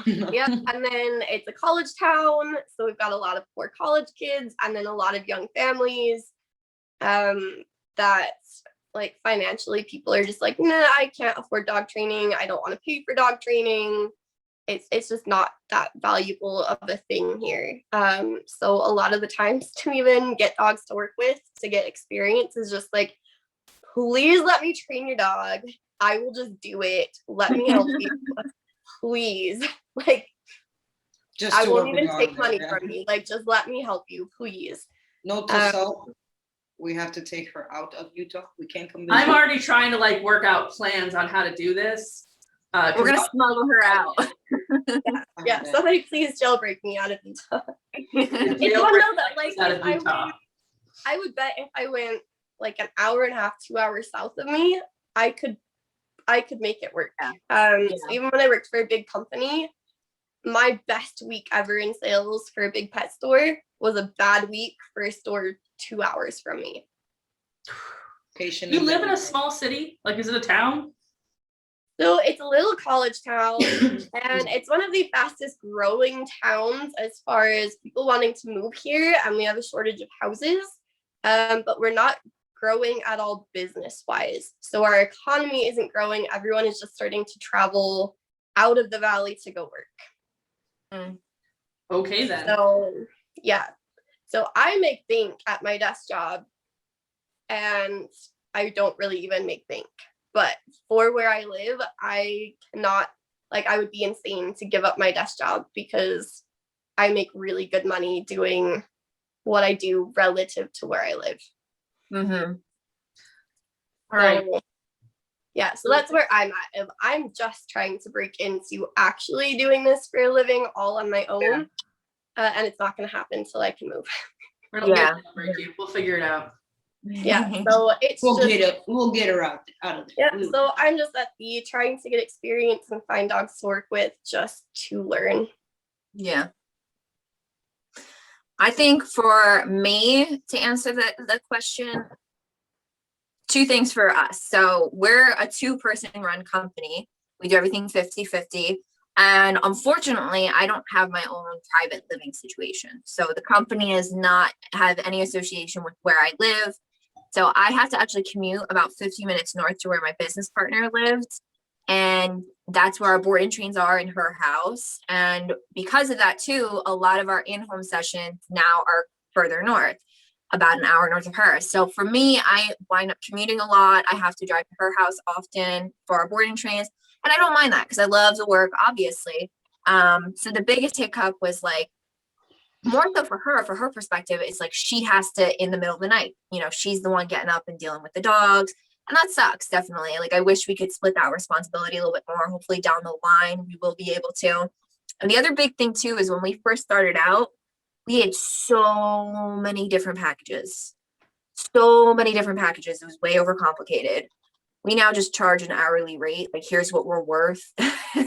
Yeah, and then it's a college town, so we've got a lot of poor college kids, and then a lot of young families. That like financially, people are just like, nah, I can't afford dog training. I don't want to pay for dog training. It's just not that valuable of a thing here. So a lot of the times to even get dogs to work with, to get experience, is just like, please let me train your dog. I will just do it. Let me help you. Please. Like, Just I to won't work with even take dogs, money yeah. from you. Like, just let me help you, please. Note to self, we have to take her out of Utah. We can't come visit. I'm already trying to like work out plans on how to do this. We're gonna smuggle her out. Yeah, somebody please jailbreak me out of Utah. It's Jailbreak one though that like out of if Utah. I would bet if I went like an hour and a half, 2 hours south of me, I could make it work. So even when I worked for a big company, my best week ever in sales for a big pet store was a bad week for a store 2 hours from me. Patient. You live in a small city? Like, is it a town? So it's a little college town, and it's one of the fastest growing towns as far as people wanting to move here, and we have a shortage of houses, but we're not growing at all business wise. So our economy isn't growing. Everyone is just starting to travel out of the valley to go work. Okay then. So yeah, so I make bank at my desk job, and I don't really even make bank. But for where I live, I cannot, like, I would be insane to give up my desk job because I make really good money doing what I do relative to where I live. Mm-hmm. All right. So, yeah, so that's where I'm at. If I'm just trying to break into actually doing this for a living all on my own, and it's not going to happen until I can move. We'll figure it out. Yeah, so it's We'll get her out of there. Yeah, so I'm just at the trying to get experience and find dogs to work with just to learn. Yeah. I think for me to answer the question, two things for us. So we're a 2-person run company. We do everything 50-50. And unfortunately, I don't have my own private living situation. So the company does not have any association with where I live. So I have to actually commute about 50 minutes north to where my business partner lives. And that's where our board and trains are, in her house. And because of that too, a lot of our in-home sessions now are further north, about an hour north of her. So for me, I wind up commuting a lot. I have to drive to her house often for our boarding trains. And I don't mind that because I love the work, obviously. So the biggest hiccup was like, more so for her perspective, it's like she has to, in the middle of the night, you know, she's the one getting up and dealing with the dogs. And that sucks, definitely. Like, I wish we could split that responsibility a little bit more. Hopefully down the line, we will be able to. And the other big thing too, is when we first started out, we had so many different packages. It was way overcomplicated. We now just charge an hourly rate. Like, here's what we're worth.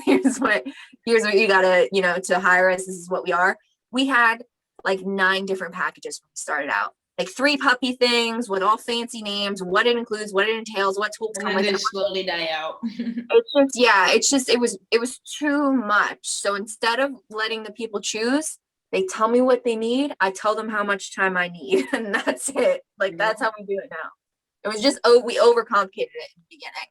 here's what you gotta, to hire us. This is what we are. We had like 9 different packages when we started out. Like 3 puppy things with all fancy names, what it includes, what it entails, what tools And come then with they it. slowly die out. It was too much. So instead of letting the people choose, they tell me what they need. I tell them how much time I need, and that's it. Like, that's how we do it now. It was just, we overcomplicated it in the beginning.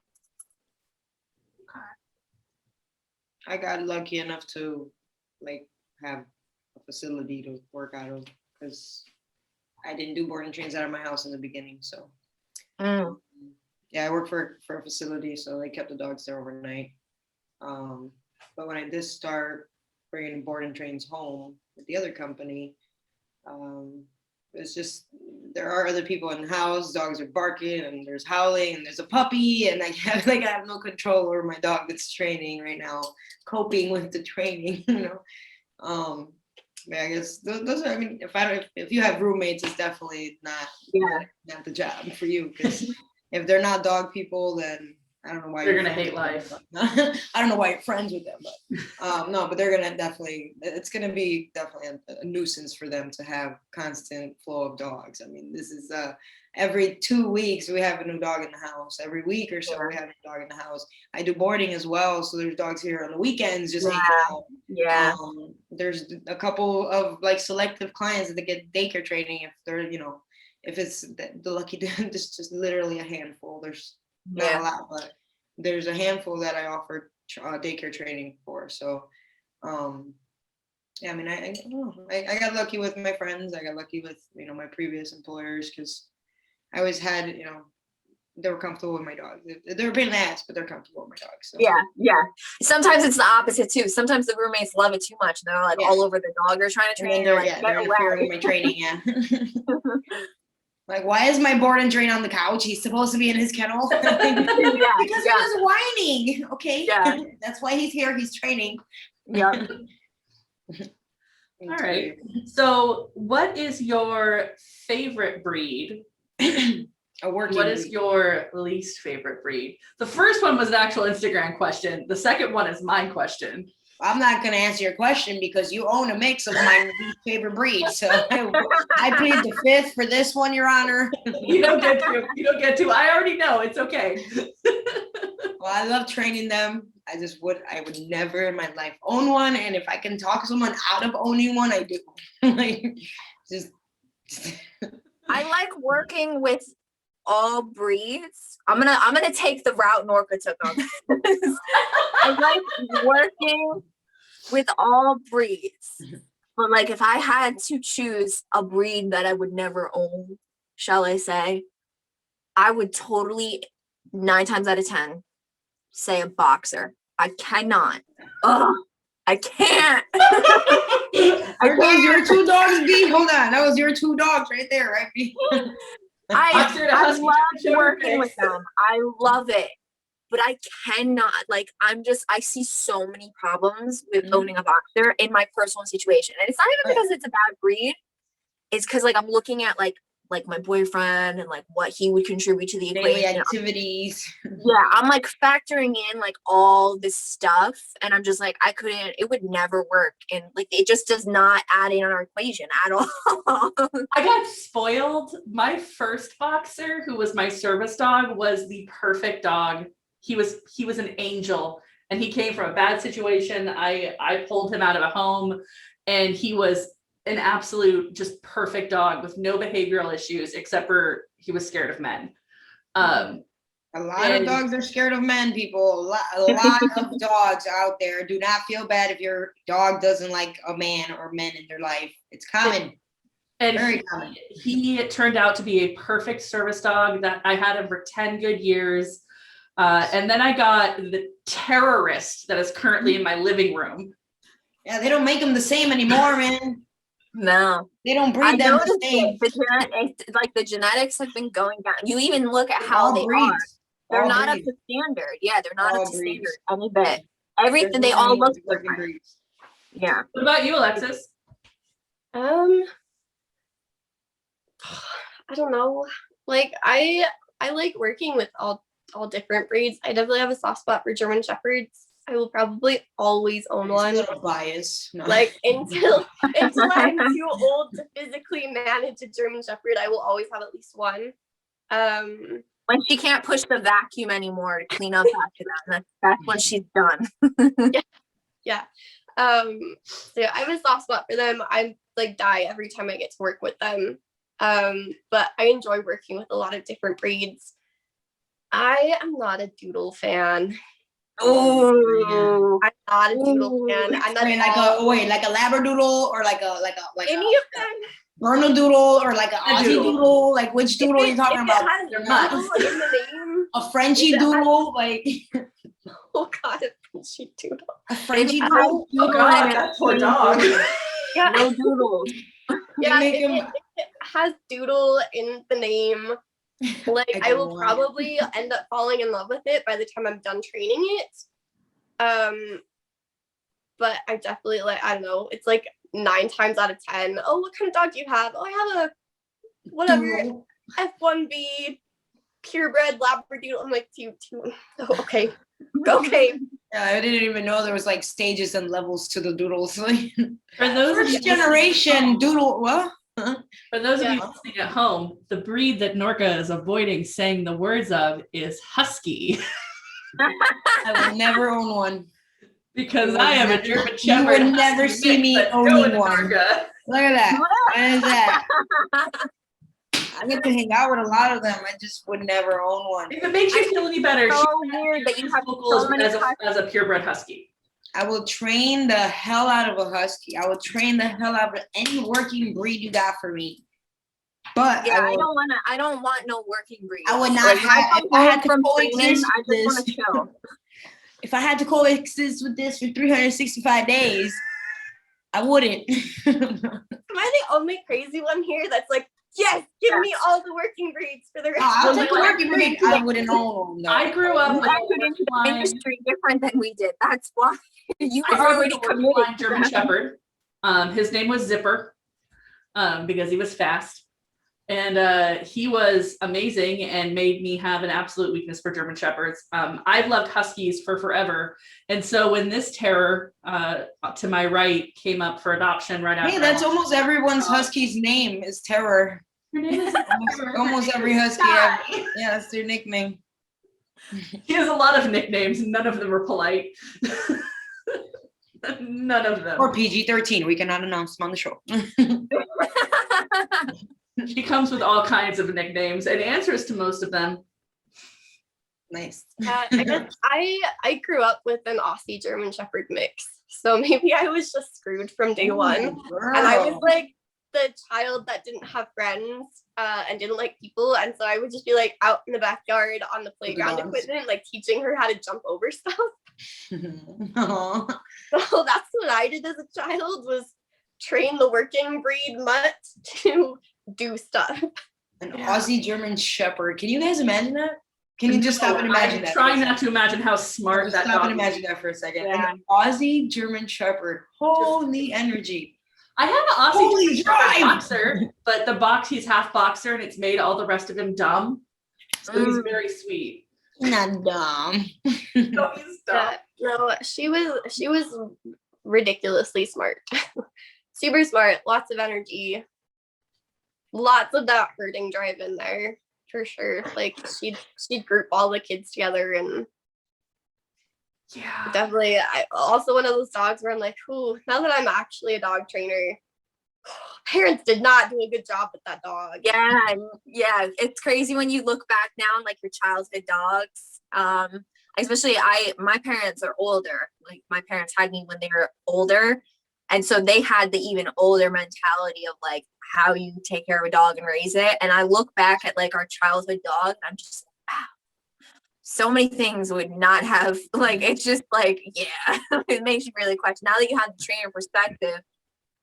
I got lucky enough to like have a facility to work out of, because I didn't do boarding trains out of my house in the beginning. So yeah, I worked for a facility, so they kept the dogs there overnight. But when I did start bringing boarding trains home with the other company, it's just, there are other people in the house, dogs are barking and there's howling and there's a puppy, and I have no control over my dog that's training right now, coping with the training, Yeah, I guess those are, I mean, if you have roommates, it's definitely not the job for you, because if they're not dog people, then I don't know why you're gonna hate life. I don't know why you're friends with them, but no, but they're gonna it's gonna be definitely a nuisance for them to have constant flow of dogs. I mean, this is every 2 weeks we have a new dog in the house. Every week or so we have a dog in the house. I do boarding as well, so there's dogs here on the weekends just hanging out. Yeah. There's a couple of like selective clients that get daycare training if they're, if it's the lucky, just literally a handful. There's not a lot, but there's a handful that I offer daycare training for. So, yeah, I mean, I got lucky with my friends. I got lucky with, my previous employers, because I always had, they were comfortable with my dogs. They were a pain in the ass, but they're comfortable with my dogs. So. Yeah. Sometimes it's the opposite too. Sometimes the roommates love it too much, and they're like all over the dog they're trying to train. They're interfering with my training. Yeah. Like, why is my boarding train on the couch? He's supposed to be in his kennel. Because he was whining. Okay. Yeah. That's why he's here. He's training. Yeah. All right. So what is your favorite breed? What is your least favorite breed? The first one was an actual Instagram question. The second one is my question. I'm not going to answer your question because you own a mix of my least favorite breed. So I plead the fifth for this one, Your Honor. You don't get to. You don't get to. I already know. It's okay. Well, I love training them. I would never in my life own one. And if I can talk someone out of owning one, I do. I like working with all breeds. I'm gonna take the route Norca took on this. I like working with all breeds, but like if I had to choose a breed that I would never own, shall I say, I would totally 9 times out of 10 say a boxer. I cannot. I can't. There goes your 2 dogs, B. Hold on, that was your 2 dogs right there, right, B? I love working with them. I love it. But I cannot, like, I see so many problems with owning a boxer in my personal situation. And it's not even because it's a bad breed. It's because, like, I'm looking at, like my boyfriend and, like, what he would contribute to the daily equation. activities. Yeah, I'm, like, factoring in, like, all this stuff. And I'm just, like, it would never work. And, like, it just does not add in our equation at all. I got spoiled. My first boxer, who was my service dog, was the perfect dog. He was an angel, and he came from a bad situation. I pulled him out of a home, and he was an absolute just perfect dog with no behavioral issues, except for he was scared of men. A lot of dogs are scared of men, people. A lot of dogs out there. Do not feel bad if your dog doesn't like a man or men in their life. It's common. And very common. He turned out to be a perfect service dog. That I had him for 10 good years. And then I got the terrorist that is currently in my living room. Yeah, they don't make them the same anymore, man. No, they don't breed them the same. The genetics have been going down. You even look at how they are. They're not up to standard. Yeah, they're not up to standard any bit. Everything, they all look different. Yeah. What about you, Alexis? I don't know. Like I like working with all all different breeds. I definitely have a soft spot for German Shepherds. I will probably always own one. It's a little bias. No. Like until I'm too old to physically manage a German Shepherd, I will always have at least one. When she can't push the vacuum anymore to clean up after them, that's when she's done. Yeah. So yeah, I have a soft spot for them. I like die every time I get to work with them. But I enjoy working with a lot of different breeds. I am not a doodle fan. Oh, I'm not a doodle fan. I'm not like a labradoodle or like a any of them. Bernedoodle or like an Aussie doodle. Like which doodle are you talking about? It has doodle in the name. A Frenchie doodle, like Oh God, a Frenchie doodle. a Frenchie doodle. Oh God, that poor dog. Yeah, no doodles. yeah. make If him- it has doodle in the name, like I will probably end up falling in love with it by the time I'm done training it. But I definitely like, I don't know, it's like 9 times out of 10. Oh, what kind of dog do you have? Oh, I have a whatever F1-B purebred Labradoodle. I'm like, oh, okay. Okay. Yeah, I didn't even know there was like stages and levels to the doodles. For those of you First generation doodle. What? For those of you listening at home, the breed that Norca is avoiding saying the words of is Husky, I will never own one. because I am a German You Shepherd. would never Husky see mix. me Let's go owning with one. Norca. Look at that. What is that? I get to hang out with a lot of them. I just would never own one. If it makes you feel any better, So she's weird that you have vocal so many as a purebred Husky. I will train the hell out of a husky. I will train the hell out of any working breed you got for me. But Yeah, I don't want no working breed. I would not Like, have- when I if I come had to home from coexist training, I with just want to chill. if I had to coexist with this for 365 days, I wouldn't. Am I the only crazy one here that's like, yes, give me all the working breeds for the rest I'll of take a my life? working breed. I wouldn't own them. No. I grew up You with entered into the line. industry different than we did. That's why you I were grew up already with a committed. line German Shepherd. His name was Zipper, because he was fast. And he was amazing and made me have an absolute weakness for German Shepherds. I've loved Huskies for forever. And so when this terror to my right came up for adoption right after. Hey, that's almost everyone's husky's name is Terror. Her name is Almost every husky. Sky. Yeah, that's their nickname. He has a lot of nicknames. None of them are polite. None of them. Or PG-13. We cannot announce them on the show. He comes with all kinds of nicknames and answers to most of them. Nice. I guess I grew up with an Aussie German Shepherd mix, so maybe I was just screwed from day one. And I was like the child that didn't have friends and didn't like people, and so I would just be like out in the backyard on the playground equipment, like teaching her how to jump over stuff. Aww. So that's what I did as a child, was train the working breed mutt to do stuff. An Aussie German Shepherd. Can you guys imagine that? Can you just stop and imagine that? Trying not to imagine how smart that Stop dog and is. imagine that for a second. Yeah. An Aussie German Shepherd. Holy energy. I have an Holy Aussie German drive! Shepherd boxer, but the box, he's half boxer and it's made all the rest of him dumb. So he's very sweet. Not dumb. No, he's dumb. No, she was ridiculously smart. Super smart, lots of energy, lots of that herding drive in there for sure. Like she'd group all the kids together, and Yeah. definitely I also one of those dogs where I'm like, ooh, now that I'm actually a dog trainer, parents did not do a good job with that dog. Yeah, it's crazy when you look back now on like your childhood dogs. Especially my parents are older. Like my parents had me when they were older, and so they had the even older mentality of like how you take care of a dog and raise it. And I look back at like our childhood dog, and I'm just wow, so many things would not have, like, it's just like, yeah, it makes you really question. Now that you have the trainer perspective,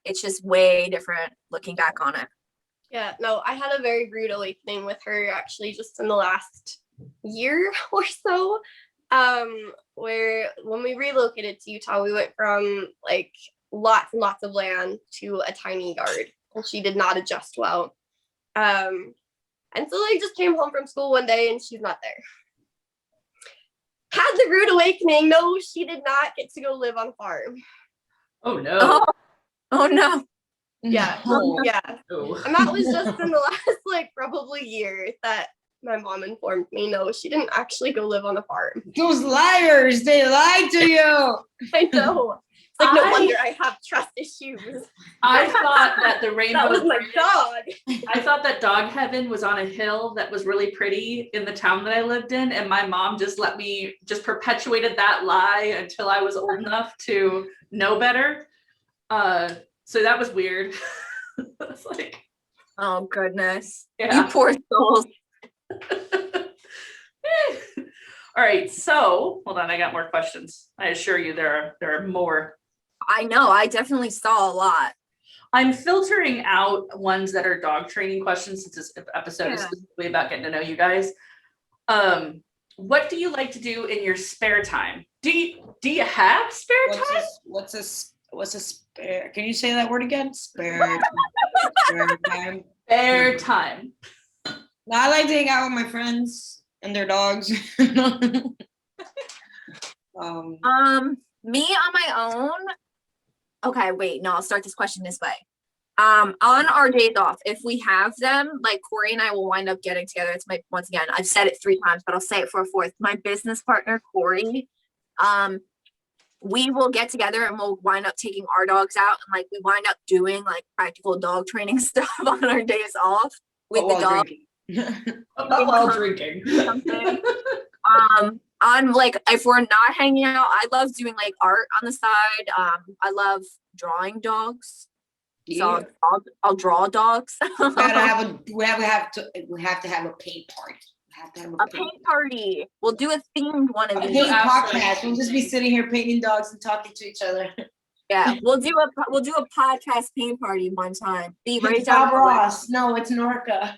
it's just way different looking back on it. Yeah, no, I had a very rude awakening with her actually just in the last year or so. Where when we relocated to Utah, we went from like lots and lots of land to a tiny yard, and she did not adjust well. And so I just came home from school one day and she's not there. had the rude awakening. No, she did not get to go live on a farm. Oh no. Oh no. Yeah. No. Yeah. Oh. And that was just in the last like probably year that my mom informed me, no, she didn't actually go live on a farm. Those liars, they lied to you. I know. It's like, no wonder I have trust issues. I thought that the That rainbow was my dog. I thought that dog heaven was on a hill that was really pretty in the town that I lived in, and my mom just perpetuated that lie until I was old enough to know better. So that was weird. It's like, Oh goodness. yeah. You poor souls. All right, so hold on, I got more questions. I assure you there are more. I know, I definitely saw a lot. I'm filtering out ones that are dog training questions since this episode is Yeah. specifically about getting to know you guys. What do you like to do in your spare time? Do you have spare time? What's a spare? Can you say that word again? Spare time. Spare time. No, I like to hang out with my friends and their dogs. Me on my own. Okay, wait, no, I'll start this question this way. On our days off, if we have them, like Corey and I will wind up getting together. It's once again, I've said it 3 times, but I'll say it for a 4th. My business partner, Corey, we will get together and we'll wind up taking our dogs out, and like we wind up doing like practical dog training stuff on our days off with the dog. While drinking. Something. On like if we're not hanging out, I love doing like art on the side. I love drawing dogs. Yeah. So I'll draw dogs. we have to have a paint party. We have to have A paint party. We'll do a themed one of a these. paint podcast. We'll just be sitting here painting dogs and talking to each other. Yeah, we'll do a podcast paint party one time. Be right It's down Bob Ross. No, it's Norca.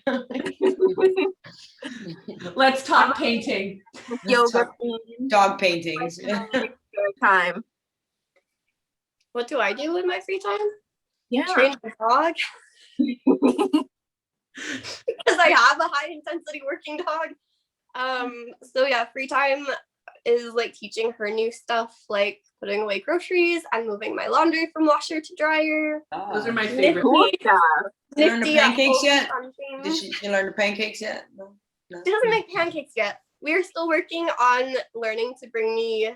Let's talk painting. yoga themed Dog paintings. time. What do I do in my free time? Yeah. Train my dog. Because I have a high intensity working dog. So yeah, free time is like teaching her new stuff, like putting away groceries and moving my laundry from washer to dryer. Those are my favorite. Cool stuff. You learn the Nifty at pancakes home yet? something. Did you learn the pancakes yet? No. She doesn't make pancakes yet. We're still working on learning to bring me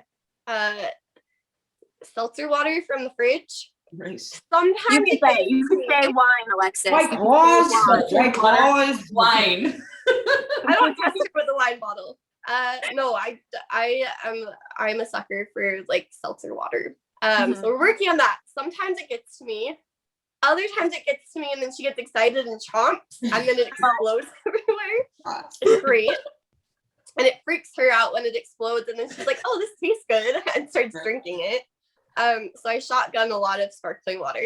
seltzer water from the fridge. Nice. Sometimes You can say wine, Alexis. White You can claws. say wine. White claws. Wine. I don't trust her with a wine bottle. No, I'm a sucker for like seltzer water. So we're working on that. Sometimes it gets to me. Other times it gets to me and then she gets excited and chomps and then it explodes everywhere. It's great. And it freaks her out when it explodes and then she's like, oh, this tastes good, and starts drinking it. So I shotgun a lot of sparkling water.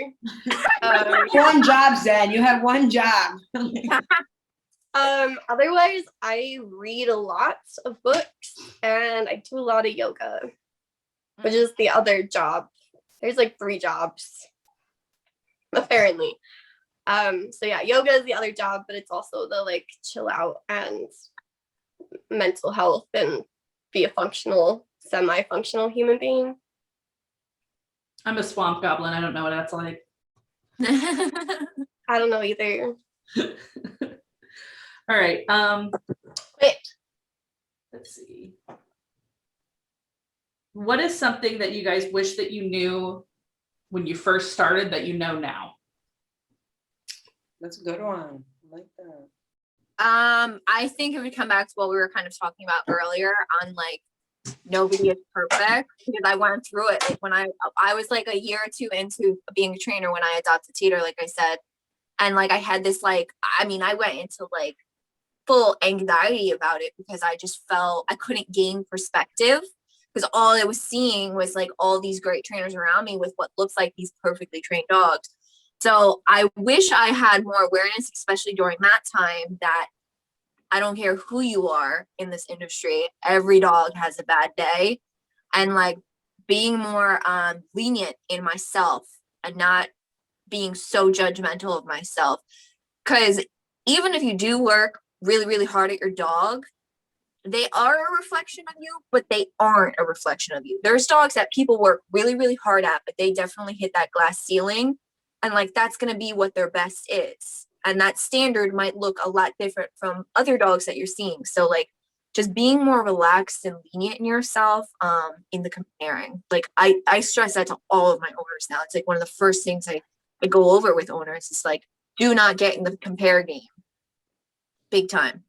One job, Zen. You have one job. Otherwise I read a lot of books and I do a lot of yoga, which is the other job. There's like 3 jobs, apparently. So yeah, yoga is the other job, but it's also the like chill out and mental health and be a functional, semi-functional human being. I'm a swamp goblin. I don't know what that's like. I don't know either. All right. Wait. Let's see. What is something that you guys wish that you knew when you first started that you know now? That's a good one. I like that. I think it would come back to what we were kind of talking about earlier on like nobody is perfect, because I went through it. Like when I was like a year or 2 into being a trainer when I adopted Teeter, like I said, and like I had this like, I mean, I went into like full anxiety about it because I just felt I couldn't gain perspective, because all I was seeing was like all these great trainers around me with what looks like these perfectly trained dogs. So I wish I had more awareness, especially during that time, that I don't care who you are in this industry, every dog has a bad day, and like being more lenient in myself and not being so judgmental of myself. Because even if you do work really, really hard at your dog, they are a reflection of you, but they aren't a reflection of you. There's dogs that people work really, really hard at, but they definitely hit that glass ceiling. And like, that's going to be what their best is. And that standard might look a lot different from other dogs that you're seeing. So like, just being more relaxed and lenient in yourself in the comparing. Like I stress that to all of my owners now. It's like one of the first things I go over with owners. It's like, do not get in the compare game. Big time.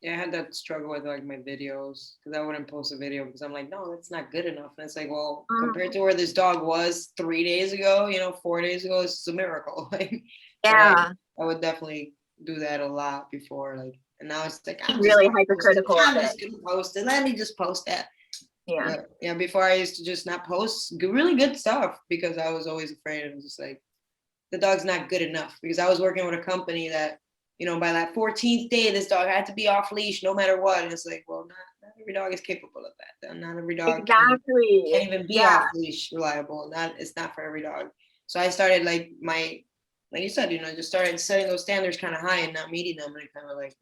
Yeah, I had that struggle with like my videos because I wouldn't post a video because I'm like, no, that's not good enough. And it's like, well, compared to where this dog was 3 days ago, 4 days ago, it's a miracle. Like, Yeah. I would definitely do that a lot before, like, and now it's like I'm Really just hypercritical I'm of just gonna post it. Let me just post that. Yeah. But, yeah, before I used to just not post really good stuff because I was always afraid of just like the dog's not good enough because I was working with a company that by that 14th day, this dog had to be off leash no matter what. And it's like, well, not every dog is capable of that. Not every dog can't even be off leash reliable. It's not for every dog. So I started like you said, just started setting those standards kind of high and not meeting them. And it kind of like,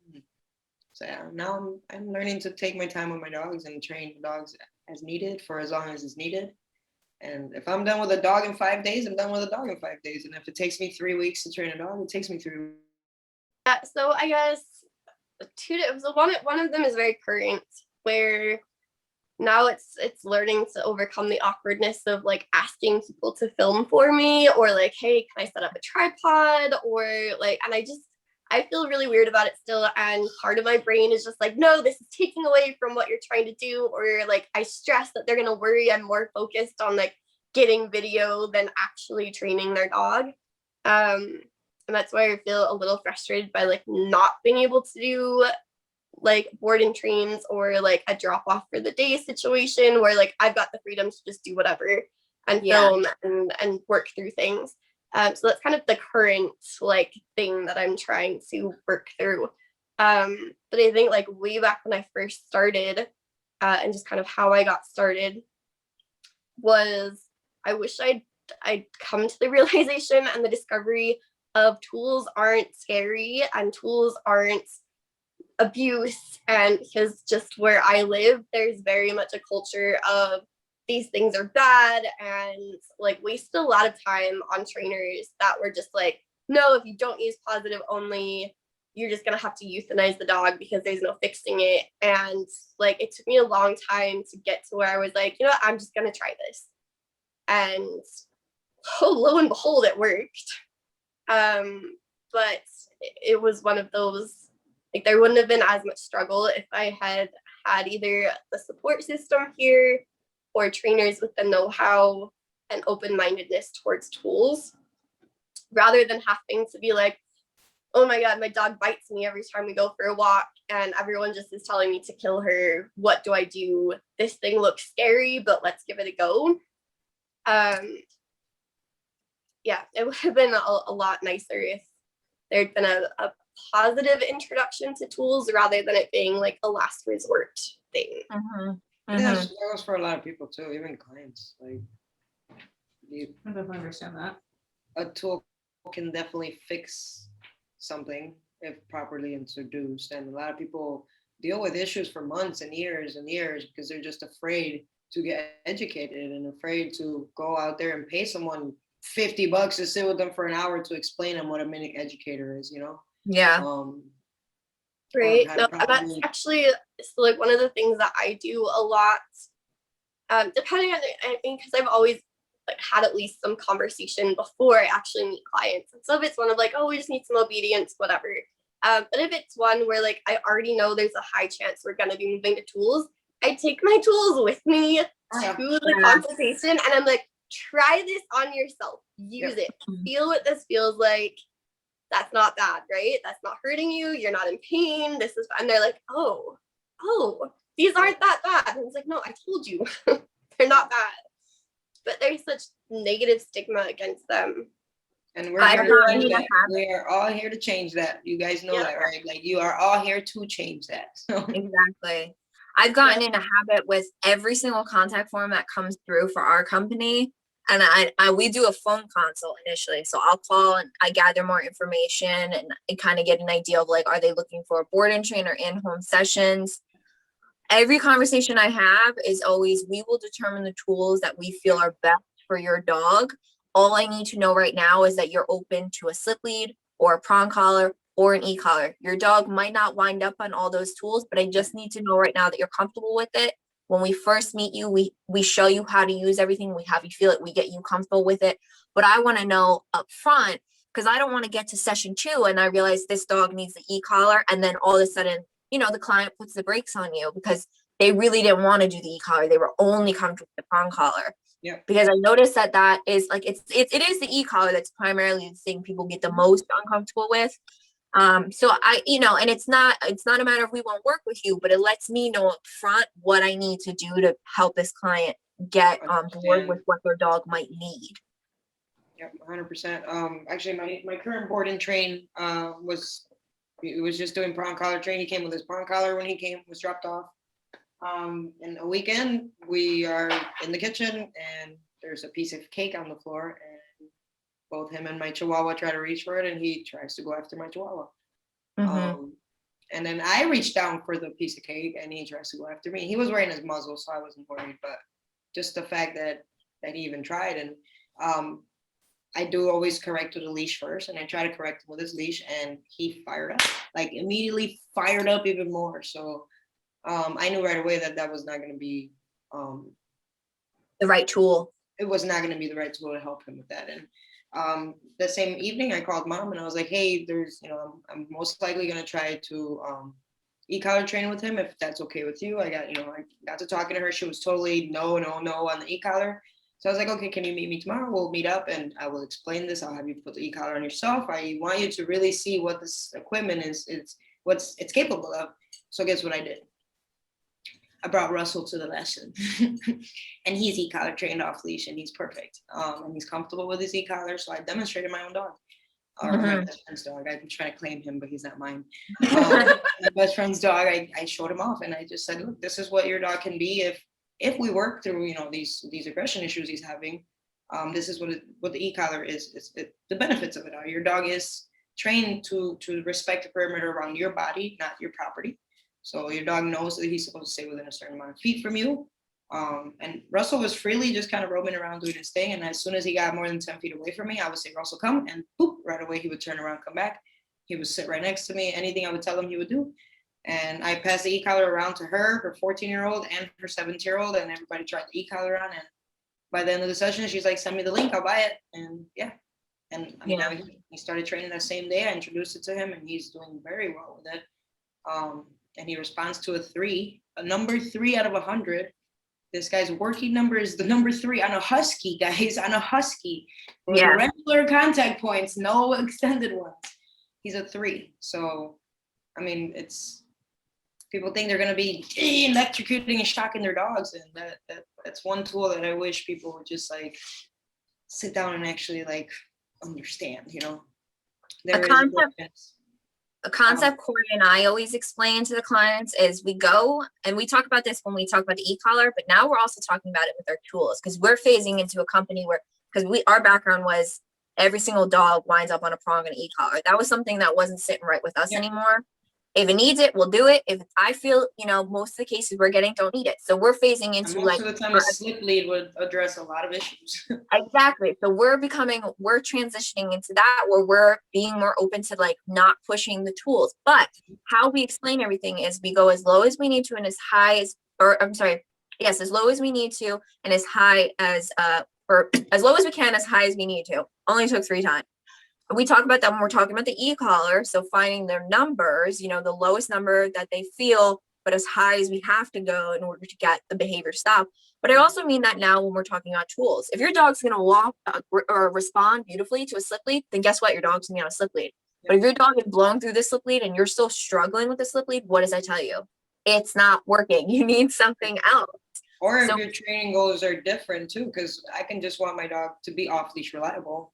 So yeah, now I'm learning to take my time with my dogs and train the dogs as needed for as long as it's needed. And if I'm done with a dog in 5 days, I'm done with a dog in 5 days. And if it takes me 3 weeks to train a dog, it takes me 3 weeks. So I guess one of them is very current, where now it's learning to overcome the awkwardness of like asking people to film for me, or like, hey, can I set up a tripod, or like, and I feel really weird about it still, and part of my brain is just like, no, this is taking away from what you're trying to do, or like I stress that they're gonna worry I'm more focused on like getting video than actually training their dog. And that's why I feel a little frustrated by like not being able to do like board and trains or like a drop off for the day situation where like I've got the freedom to just do whatever and film and work through things. So that's kind of the current like thing that I'm trying to work through. But I think like way back when I first started and just kind of how I got started was I wish I'd come to the realization and the discovery of tools aren't scary and tools aren't abuse. And because just where I live, there's very much a culture of these things are bad and like wasted a lot of time on trainers that were just like, no, if you don't use positive only, you're just gonna have to euthanize the dog because there's no fixing it. And like it took me a long time to get to where I was like, I'm just gonna try this. And lo and behold, it worked. But it was one of those, like there wouldn't have been as much struggle if I had either the support system here or trainers with the know-how and open-mindedness towards tools, rather than having to be like, oh my God, my dog bites me every time we go for a walk and everyone just is telling me to kill her. What do I do? This thing looks scary, but let's give it a go. Yeah, it would have been a lot nicer if there'd been a positive introduction to tools rather than it being like a last resort thing. Yeah, that goes for a lot of people too, even clients. Like, I definitely understand that. A tool can definitely fix something if properly introduced, and a lot of people deal with issues for months and years because they're just afraid to get educated and afraid to go out there and pay someone $50 to sit with them for an hour to explain them what a mini educator is, Yeah. Right. No, that's actually like one of the things that I do a lot, depending on, I mean, because I've always like had at least some conversation before I actually meet clients. And so if it's one of like, oh, we just need some obedience, whatever. But if it's one where like I already know there's a high chance we're gonna be moving to tools, I take my tools with me to the consultation, and I'm like, try this on yourself, use it, feel what this feels like. That's not bad, right? That's not hurting you. You're not in pain. This is, and they're like, oh, these aren't that bad. And it's like, no, I told you, they're not bad. But there's such negative stigma against them. And we're here to change that. We are all here to change that. You guys know that, right? Like you are all here to change that. So. Exactly. I've gotten in a habit with every single contact form that comes through for our company. and we do a phone consult initially. So I'll call and I gather more information and I kind of get an idea of like, are they looking for a board and train or in-home sessions? Every conversation I have is always, we will determine the tools that we feel are best for your dog. All I need to know right now is that you're open to a slip lead or a prong collar or an e-collar. Your dog might not wind up on all those tools, but I just need to know right now that you're comfortable with it. When we first meet you, we show you how to use everything. We have you feel it. We get you comfortable with it. But I want to know up front, because I don't want to get to session 2 and I realize this dog needs the e-collar. And then all of a sudden, the client puts the brakes on you because they really didn't want to do the e-collar. They were only comfortable with the prong collar. Yeah. Because I noticed that is like, it is the e-collar that's primarily the thing people get the most uncomfortable with. So and it's not a matter of we won't work with you, but it lets me know up front what I need to do to help this client get on board with what their dog might need. Yep, 100%. Actually, my current board and train was just doing prong collar training. He came with his prong collar when he was dropped off. In a weekend, we are in the kitchen and there's a piece of cake on the floor, and both him and my Chihuahua try to reach for it, and he tries to go after my Chihuahua. And then I reached down for the piece of cake, and he tries to go after me. He was wearing his muzzle, so I wasn't worried, but just the fact that he even tried. And I do always correct with a leash first, and I try to correct him with his leash, and he fired up, like immediately fired up even more. So I knew right away that was not going to be the right tool. It was not going to be the right tool to help him with that. And the same evening I called mom and I was like, hey, there's, I'm most likely going to try to e-collar train with him if that's okay with you. I got to talking to her. She was totally no on the e-collar. So I was like, okay, can you meet me tomorrow? We'll meet up and I will explain this. I'll have you put the e-collar on yourself. I want you to really see what this equipment is, what it's capable of. So guess what I did? I brought Russell to the lesson and he's e-collar trained off leash and he's perfect. And he's comfortable with his e-collar. So I demonstrated my own dog, or my best friend's dog. I'm trying to claim him, but he's not mine. My best friend's dog, I showed him off and I just said, look, this is what your dog can be if we work through, these aggression issues he's having. This is what the e-collar is. The benefits of it are your dog is trained to respect the perimeter around your body, not your property. So your dog knows that he's supposed to stay within a certain amount of feet from you. And Russell was freely just kind of roaming around doing his thing. And as soon as he got more than 10 feet away from me, I would say, Russell, come. And boop, right away, he would turn around, come back. He would sit right next to me. Anything I would tell him, he would do. And I passed the e-collar around to her 14-year-old and her 17-year-old. And everybody tried the e-collar on. And by the end of the session, she's like, send me the link, I'll buy it. And yeah. And he started training that same day. I introduced it to him and he's doing very well with it. And he responds to a number 3 out of 100. This guy's working number is the number 3 on a husky, guys, on a husky. For the regular contact points, no extended ones. He's a 3. So, I mean, people think they're going to be electrocuting and shocking their dogs. And that's one tool that I wish people would just like sit down and actually like understand, A concept Corey and I always explain to the clients is we go and we talk about this when we talk about the e-collar, but now we're also talking about it with our tools because we're phasing into a company our background was every single dog winds up on a prong and e-collar. That was something that wasn't sitting right with us anymore. If it needs it, we'll do it. If I feel, most of the cases we're getting don't need it. So we're phasing into and most of the time a slip lead would address a lot of issues. Exactly. So we're transitioning into that where we're being more open to like not pushing the tools. But how we explain everything is we go as low as we need to and as high as, as low as we need to and as high as, or as low as we can, as high as we need to. Only took 3 times. We talk about that when we're talking about the e-collar. So finding their numbers, the lowest number that they feel, but as high as we have to go in order to get the behavior stop. But I also mean that now when we're talking about tools, if your dog's going to walk or respond beautifully to a slip lead, then guess what? Your dog's going to be on a slip lead. But if your dog is blown through the slip lead and you're still struggling with the slip lead, what does that tell you? It's not working. You need something else. Or if your training goals are different too, because I can just want my dog to be off leash reliable.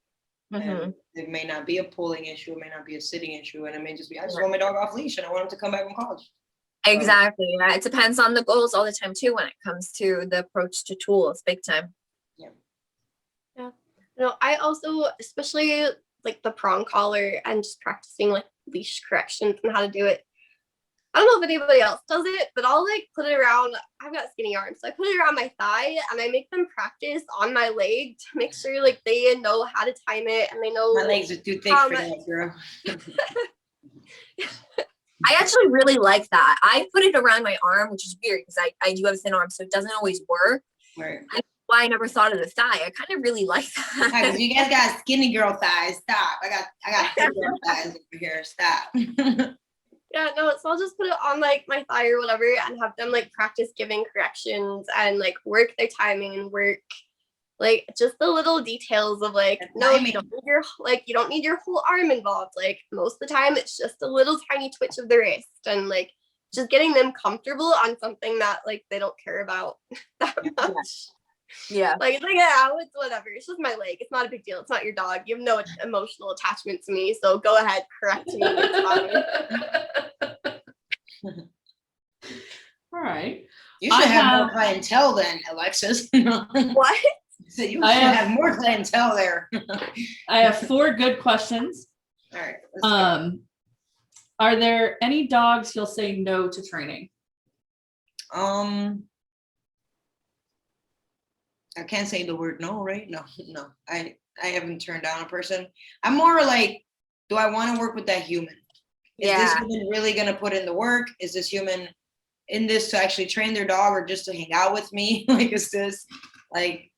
And it may not be a pulling issue, it may not be a sitting issue, and it may just be I just want my dog off leash and I want him to come back from college. Exactly. It depends on the goals all the time too when it comes to the approach to tools, big time. Yeah. I also, especially like the prong collar and just practicing like leash corrections and how to do it. I don't know if anybody else does it, but I'll like put it around. I've got skinny arms, so I put it around my thigh and I make them practice on my leg to make sure like they know how to time it and they know. My legs are too thick for that, girl. I actually really like that. I put it around my arm, which is weird because I do have a thin arm, so it doesn't always work. Right. That's why I never thought of the thigh. I kind of really like that. Yeah, 'cause you guys got skinny girl thighs. Stop. I got thick girl thighs over here. Stop. Yeah, no, so I'll just put it on like my thigh or whatever and have them like practice giving corrections and like work their timing and work like just the little details of like, no, you don't need your whole arm involved. Like most of the time it's just a little tiny twitch of the wrist and like just getting them comfortable on something that like they don't care about that much. Yeah. Like it's like, yeah, it's whatever. It's just my leg. It's not a big deal. It's not your dog. You have no emotional attachment to me. So go ahead, correct me. It's fine. All right. You should have more clientele then, Alexis. What? So you should have more clientele there. I have 4 good questions. All right. Let's go. Are there any dogs you'll say no to training? I can't say the word no, right? No. I haven't turned down a person. I'm more like, do I want to work with that human? Is this human really gonna put in the work? Is this human in this to actually train their dog or just to hang out with me? Like, is this like?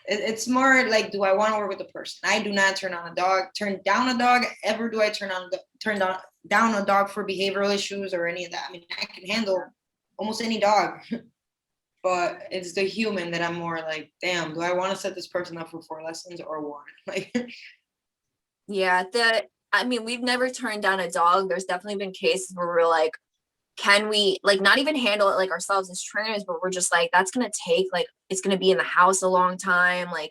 It's more like, do I want to work with a person? I do not turn down a dog. Ever do I turn down a dog for behavioral issues or any of that? I mean, I can handle almost any dog. But it's the human that I'm more like, damn, do I want to set this person up for 4 lessons or 1? Like, Yeah, I mean, we've never turned down a dog. There's definitely been cases where we're like, can we like not even handle it like ourselves as trainers, but we're just like, that's gonna take like, it's gonna be in the house a long time. Like,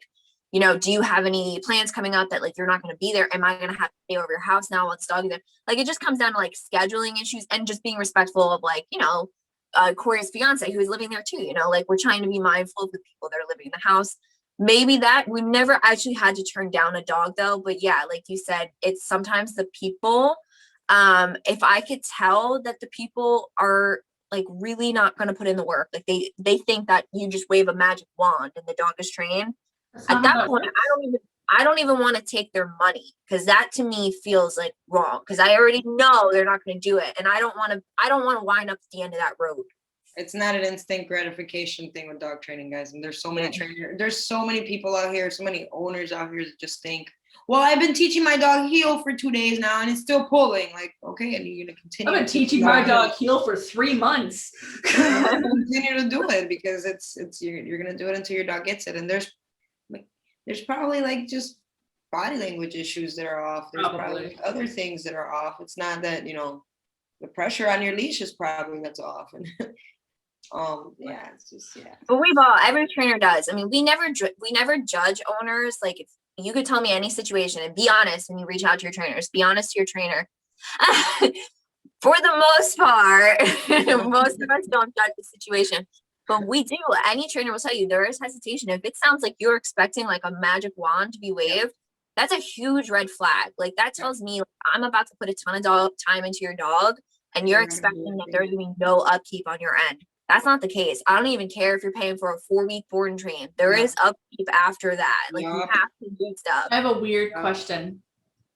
you know, do you have any plans coming up that like you're not gonna be there? Am I gonna have to stay over your house now while this dog is there? Like, it just comes down to like scheduling issues and just being respectful of like, you know, Corey's fiance who's living there too, you know, like we're trying to be mindful of the people that are living in the house. Maybe that we've never actually had to turn down a dog though, but yeah, like you said, it's sometimes the people. If I could tell that the people are like really not going to put in the work, like they think that you just wave a magic wand and the dog is trained. At that point, I don't even want to take their money because that to me feels like wrong because I already know they're not going to do it, and I don't want to wind up at the end of that road. it's not an instant gratification thing with dog training, guys. And there's so many there's so many people out here, so many owners out here that just think, well, I've been teaching my dog heel for 2 days now and it's still pulling. Like, okay, and you're gonna continue. I've been teaching my dog heel for 3 months. Continue to do it because you're gonna do it until your dog gets it. And there's probably like just body language issues that are off. There's probably other things that are off. It's not that, the pressure on your leash is probably that's off. And yeah, it's just, yeah. But every trainer does. I mean, we never judge owners. Like, if you could tell me any situation and be honest when you reach out to your trainers, be honest to your trainer. For the most part, most of us don't judge the situation, but we do. Any trainer will tell you there is hesitation. If it sounds like you're expecting like a magic wand to be waved, that's a huge red flag. Like, that tells me like, I'm about to put a ton of time into your dog and you're expecting that there's gonna be no upkeep on your end. That's not the case. I don't even care if you're paying for a 4-week board and train. There is upkeep after that. Like, you have to do stuff. I have a weird question.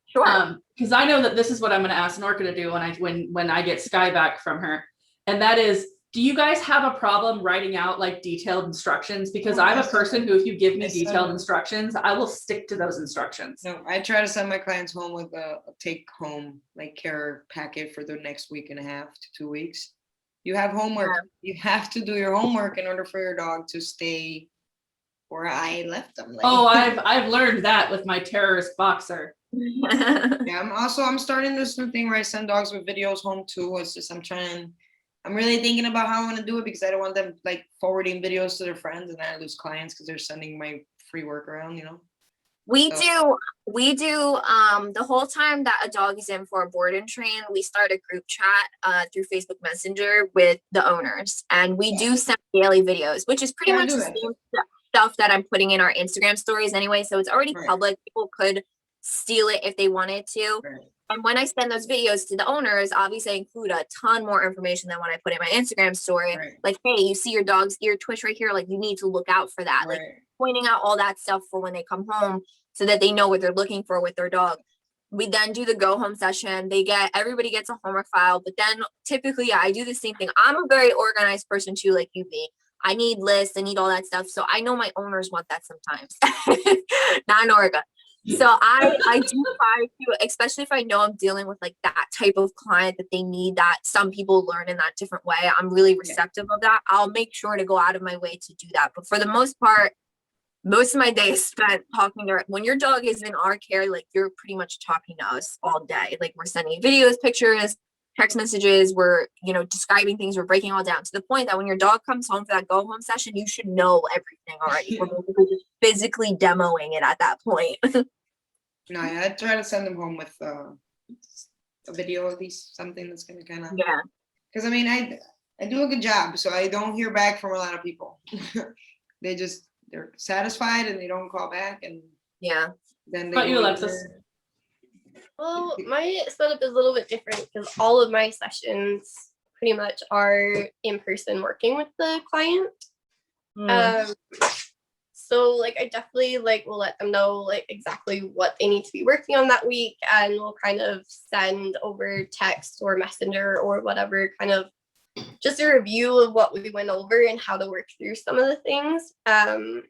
Sure. Because I know that this is what I'm going to ask Norca to do when I get Sky back from her, and that is, do you guys have a problem writing out like detailed instructions? Because I'm a person who, if you give me detailed instructions, I will stick to those instructions. No, I try to send my clients home with a take-home like care packet for the next week and a half to 2 weeks. You have homework. Yeah. You have to do your homework in order for your dog to stay where I left them. Like, I've learned that with my terrorist boxer. Yeah, I'm starting this new thing where I send dogs with videos home too. It's just I'm really thinking about how I want to do it because I don't want them like forwarding videos to their friends and then I lose clients because they're sending my free work around, We do the whole time that a dog is in for a board and train, we start a group chat through Facebook Messenger with the owners, and we do send daily videos, which is pretty much the same stuff. stuff that I'm putting in our Instagram stories anyway. So it's already Right. public. People could steal it if they wanted to. Right. And when I send those videos to the owners, obviously I include a ton more information than when I put in my Instagram story. Right. Like, hey, you see your dog's ear twitch right here. Like, you need to look out for that. Like, Right. pointing out all that stuff for when they come home so that they know what they're looking for with their dog. We then do the go home session. Everybody gets a homework file, but then typically I do the same thing. I'm a very organized person too, like you be. I need lists, I need all that stuff. So I know my owners want that sometimes. Not in Oregon. So I do try to, especially if I know I'm dealing with like that type of client that they need that. Some people learn in that different way. I'm really receptive of that. I'll make sure to go out of my way to do that. But for the most part, most of my day is spent talking to, when your dog is in our care, like you're pretty much talking to us all day. Like we're sending videos, pictures, text messages, we're, describing things, we're breaking all down to the point that when your dog comes home for that go home session, you should know everything already. We're basically just physically demoing it at that point. No, I try to send them home with a video, at least something that's gonna kind of. Yeah. Because I mean, I do a good job, so I don't hear back from a lot of people. They're satisfied and they don't call back, and Yeah. then they. But you, go Alexis? either- Well, my setup is a little bit different because all of my sessions pretty much are in person working with the client. So like I definitely will let them know exactly what they need to be working on that week, and we'll kind of send over text or messenger or whatever, kind of just a review of what we went over and how to work through some of the things. And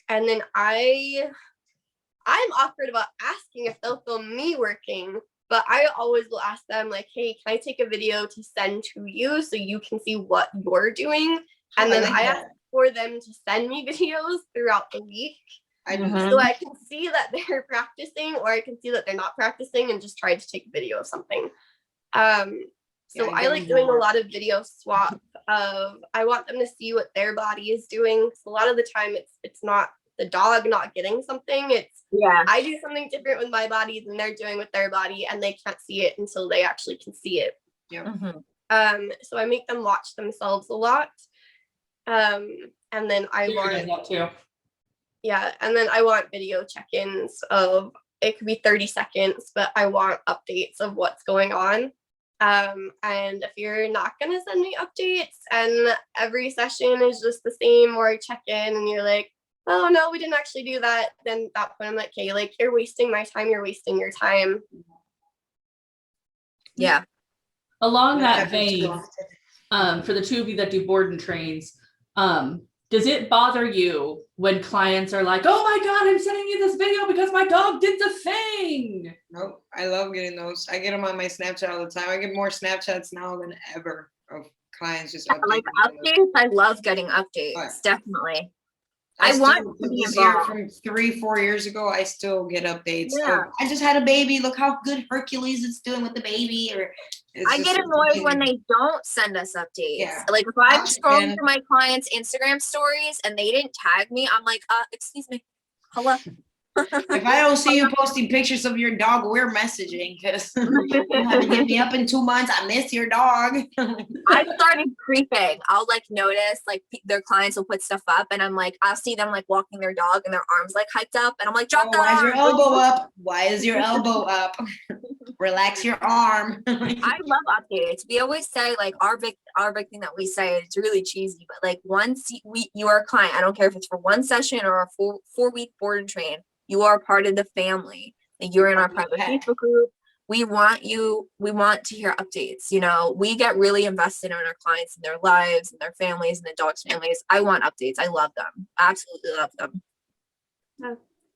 then I'm awkward about asking if they'll film me working, but I always will ask them hey, can I take a video to send to you so you can see what you're doing? And then I ask for them to send me videos throughout the week. I do. So I can see that they're practicing, or I can see that they're not practicing and just try to take a video of something. So I like doing a lot of video swap of, I want them to see what their body is doing. So a lot of the time it's not the dog not getting something. It's I do something different with my body than they're doing with their body, and they can't see it until they actually can see it. Yeah. So I make them watch themselves a lot. And then I want video check-ins of, it could be 30 seconds, but I want updates of what's going on. And if you're not going to send me updates and every session is just the same, or I check in and you're like, oh no, we didn't actually do that, then at that point I'm like, okay, you're wasting my time, you're wasting your time. Yeah. Along that vein, for the two of you that do board and trains, does it bother you when clients are like, oh my God, I'm sending you this video because my dog did the thing? Nope, I love getting those. I get them on my Snapchat all the time. I get more Snapchats now than ever of clients just updating. Updates. I love getting updates. Definitely. I want to be involved. From 3-4 years ago, I still get updates. Yeah. Oh, I just had a baby. Look how good Hercules is doing with the baby. Or I get annoyed when they don't send us updates. Yeah. Like if I'm scrolling through my clients' Instagram stories and they didn't tag me, I'm like, excuse me, hello. If I don't see you posting pictures of your dog, we're messaging, because you haven't hit me up in 2 months. I miss your dog. I started creeping. I'll notice their clients will put stuff up, and I'm like, I'll see them walking their dog and their arms hiked up, and I'm like, drop that why is arm. your elbow up? Why is your elbow up? Relax your arm. I love updates. We always say our big thing that we say, it's really cheesy, but once you are a client, I don't care if it's for one session or a 4-week board and train, you are part of the family. You're in our private Facebook group. We want to hear updates. We get really invested in our clients and their lives and their families and the dog's families. I want updates. I love them. Absolutely love them.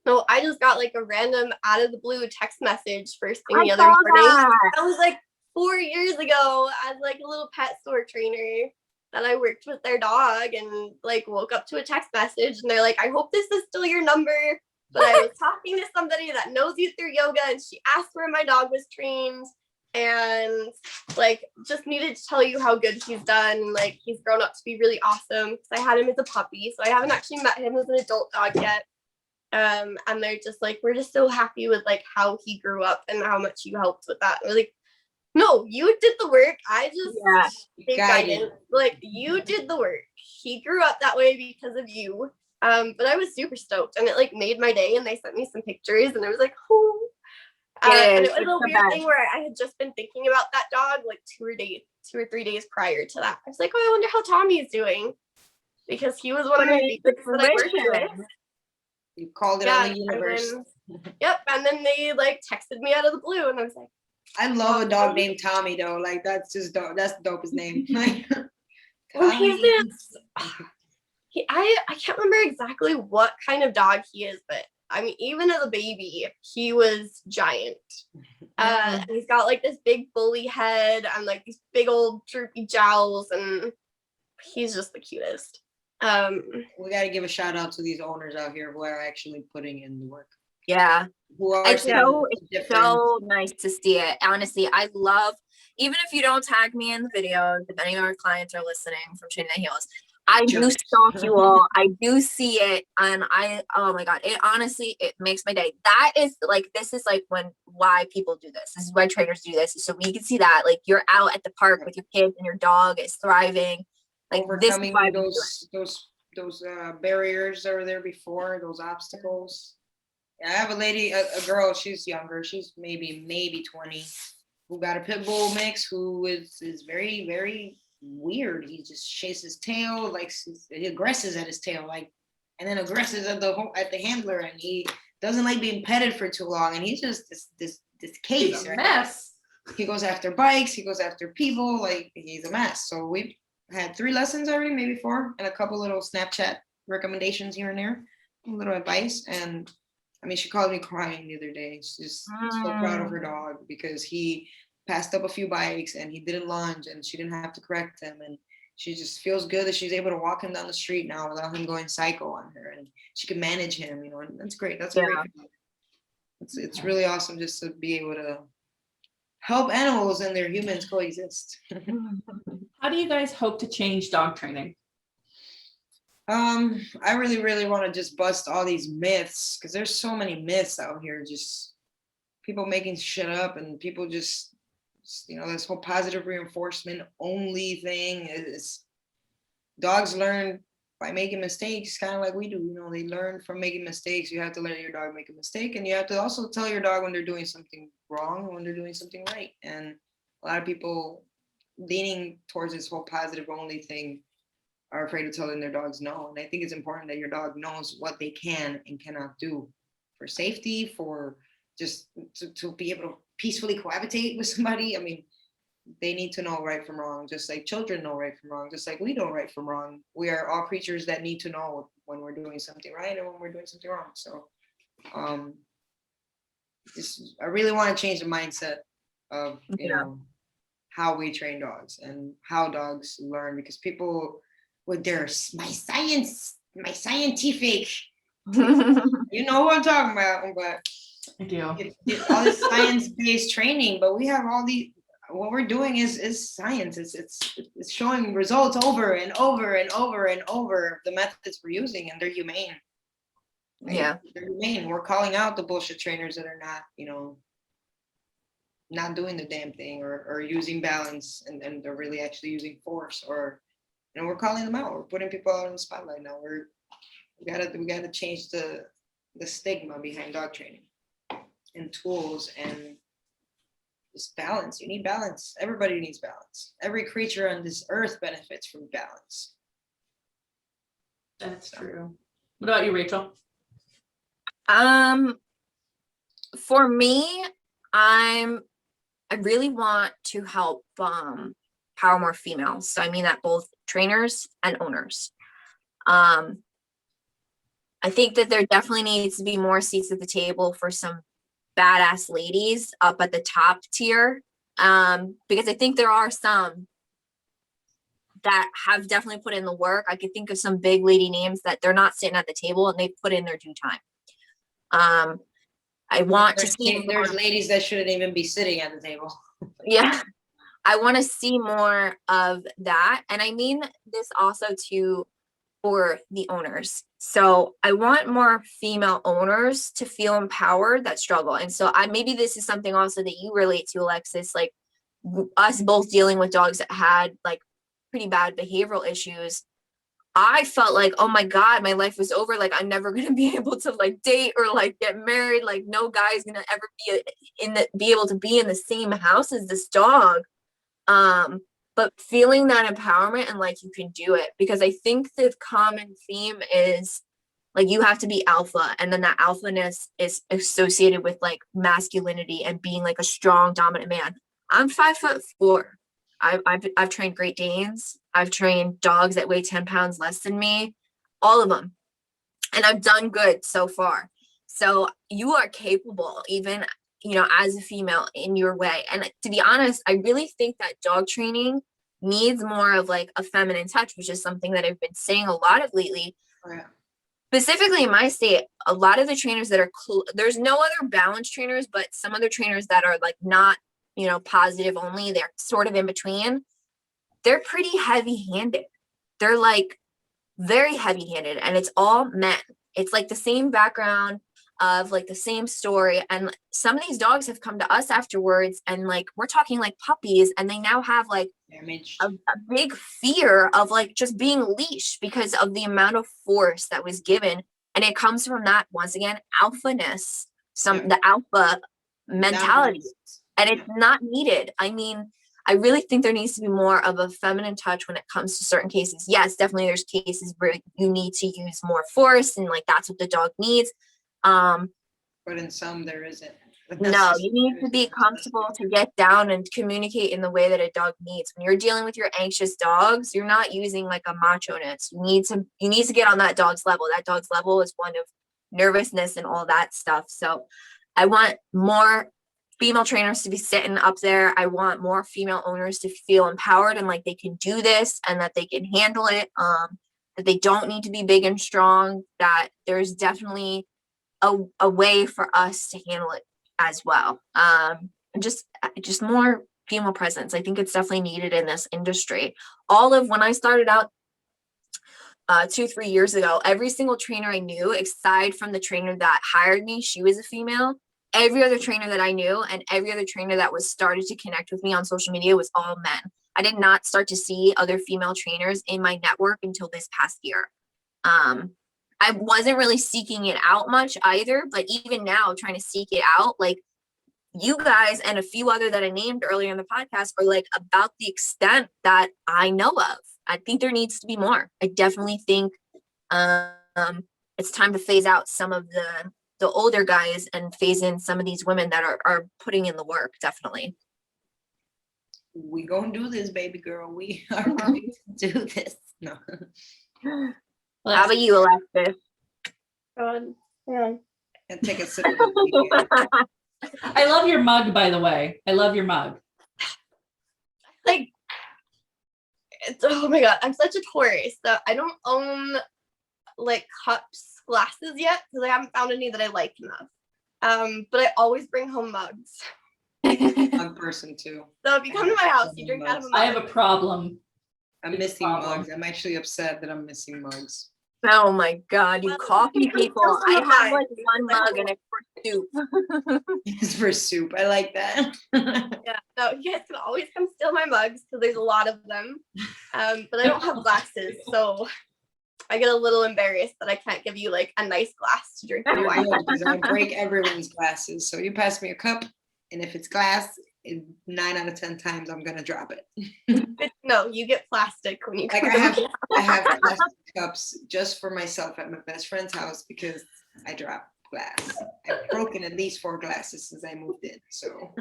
No, I just got a random out of the blue text message first thing the other morning. That was 4 years ago as a little pet store trainer that I worked with their dog, and woke up to a text message and they're like, I hope this is still your number. But I was talking to somebody that knows you through yoga, and she asked where my dog was trained, and just needed to tell you how good he's done. He's grown up to be really awesome, because I had him as a puppy, so I haven't actually met him as an adult dog yet. And they're just we're just so happy with how he grew up and how much you helped with that. We're like, no, you did the work. I just gave guidance. You did the work. He grew up that way because of you. But I was super stoked, and it like made my day, and they sent me some pictures, and I was like, oh. And it was It's a the weird best. thing where I had just been thinking about that dog like 2 or 3 days prior to that. I was like, oh, I wonder how Tommy's doing, because he was one of my favorites that I worked with. You called it Yeah, on the universe. Yep, and then they like texted me out of the blue, and I was like, I love a dog named Tommy though. Like that's just dope. That's the dopest name. well, he's Tommy. this. I can't remember exactly what kind of dog he is, but I mean, even as a baby, he was giant. And he's got like this big bully head and like these big old droopy jowls, and he's just the cutest. We got to give a shout out to these owners out here who are actually putting in the work. Yeah. Who are It's different. so nice to see it. Honestly, I love, even if you don't tag me in the videos, if any of our clients are listening from Training the Heels, I do stalk you all. I do see it. And oh my God, it honestly, it makes my day. That is like, this is like why people do this. This is why trainers do this. So we can see that like you're out at the park with your kids and your dog is thriving. Like overcoming this those barriers that were there before, those obstacles. I have a lady, a girl, she's younger, she's maybe 20, who got a pit bull mix, who is very, very weird. He just chases his tail, like he aggresses at his tail, like, and then aggresses at the handler, and he doesn't like being petted for too long, and he's just this case. He's a mess. He goes after bikes, he goes after people, like he's a mess. So we've had 3 lessons already, maybe 4, and a couple little Snapchat recommendations here and there, a little advice. And I mean, she called me crying the other day. She's so proud of her dog because he passed up a few bikes and he didn't lunge and she didn't have to correct him. And she just feels good that she's able to walk him down the street now without him going psycho on her. And she can manage him, you know, and that's great. That's a great thing. It's really awesome just to be able to help animals and their humans coexist. How do you guys hope to change dog training? I really want to just bust all these myths, because there's so many myths out here, just people making shit up, and people just, you know, this whole positive reinforcement only thing is, dogs learn by making mistakes, kind of like we do, you know, they learn from making mistakes. You have to let your dog make a mistake, and you have to also tell your dog when they're doing something wrong and when they're doing something right. And a lot of people leaning towards this whole positive only thing are afraid of telling their dogs no. And I think it's important that your dog knows what they can and cannot do for safety, for just to be able to peacefully cohabitate with somebody. I mean, they need to know right from wrong, just like children know right from wrong, just like we know right from wrong. We are all creatures that need to know when we're doing something right and when we're doing something wrong. So I really want to change the mindset of, you know, how we train dogs and how dogs learn, because people with their my scientific, you know what I'm talking about, but I do. it's all this science-based training, but we have all these, what we're doing is science. It's showing results over and over and over and over, the methods we're using, and they're humane. Right? Yeah, they're humane. We're calling out the bullshit trainers that are not, you know, not doing the damn thing, or using balance and they're really actually using force, or, you know, we're calling them out. We're putting people out in the spotlight now. We gotta change the stigma behind dog training and tools and just balance. You need balance. Everybody needs balance. Every creature on this earth benefits from balance. That's true. What about you, Rachel? For me, I really want to help power more females. So I mean that both trainers and owners. I think that there definitely needs to be more seats at the table for some badass ladies up at the top tier, because I think there are some that have definitely put in the work. I could think of some big lady names that they're not sitting at the table and they've put in their due time. I want to see there's ladies that shouldn't even be sitting at the table. Yeah, I want to see more of that. And I mean this also to for the owners. So I want more female owners to feel empowered that struggle. And so maybe this is something also that you relate to, Alexis, like us both dealing with dogs that had like pretty bad behavioral issues. I felt like, oh my God, my life was over. Like I'm never gonna be able to like date or like get married. Like no guy's gonna ever be able to be in the same house as this dog. But feeling that empowerment and like you can do it, because I think the common theme is like you have to be alpha, and then that alphaness is associated with like masculinity and being like a strong, dominant man. I'm 5'4". I've trained Great Danes. I've trained dogs that weigh 10 pounds less than me, all of them. And I've done good so far. So you are capable, even, you know, as a female in your way. And to be honest, I really think that dog training needs more of like a feminine touch, which is something that I've been saying a lot of lately. Oh, yeah. Specifically in my state, a lot of the trainers that are there's no other balance trainers, but some other trainers that are like not, you know, positive only, they're sort of in between. They're pretty heavy handed. They're like very heavy handed, and it's all men. It's like the same background of like the same story. And some of these dogs have come to us afterwards, and like we're talking like puppies, and they now have like Damaged. a big fear of like just being leashed because of the amount of force that was given. And it comes from that, once again, alphaness, the alpha mentality. And it's not needed. I mean, I really think there needs to be more of a feminine touch when it comes to certain cases. Yes, definitely there's cases where you need to use more force and like that's what the dog needs. But in some there isn't. No, you need to be comfortable to get down and communicate in the way that a dog needs. When you're dealing with your anxious dogs, you're not using like a macho-ness. You need to get on that dog's level. That dog's level is one of nervousness and all that stuff. So I want more female trainers to be sitting up there. I want more female owners to feel empowered and like they can do this and that they can handle it. That they don't need to be big and strong, that there's definitely a way for us to handle it as well. And just more female presence. I think it's definitely needed in this industry. When I started out 2-3 years ago, every single trainer I knew, aside from the trainer that hired me, she was a female. Every other trainer that I knew and every other trainer that was started to connect with me on social media was all men. I did not start to see other female trainers in my network until this past year. I wasn't really seeking it out much either, but even now trying to seek it out, like you guys and a few other that I named earlier in the podcast are like about the extent that I know of. I think there needs to be more. I definitely think it's time to phase out some of the older guys and phase in some of these women that are putting in the work, definitely. We gonna do this, baby girl. We are going to do this. No. How about you, Alexis? Yeah. And take a sip of the I love your mug, by the way. I love your mug. Like, oh my God, I'm such a Taurus that I don't own like cups, glasses yet because I haven't found any that I like enough. But I always bring home mugs. mug person too. So if you come to my house, you drink out of a mug. I have a problem. I'm missing mugs. I'm actually upset that I'm missing mugs. Oh my God, you coffee people. I have like one mug and it's for soup. It's for soup. I like that. Yeah, no, you guys can always come steal my mugs because there's a lot of them. But I don't have glasses, so I get a little embarrassed that I can't give you like a nice glass to drink your wine. Because I break everyone's glasses. So you pass me a cup, and if it's glass, 9 out of 10 times I'm gonna drop it. No, you get plastic when you come. Like I have plastic cups just for myself at my best friend's house because I drop glass. I've broken at least 4 glasses since I moved in. So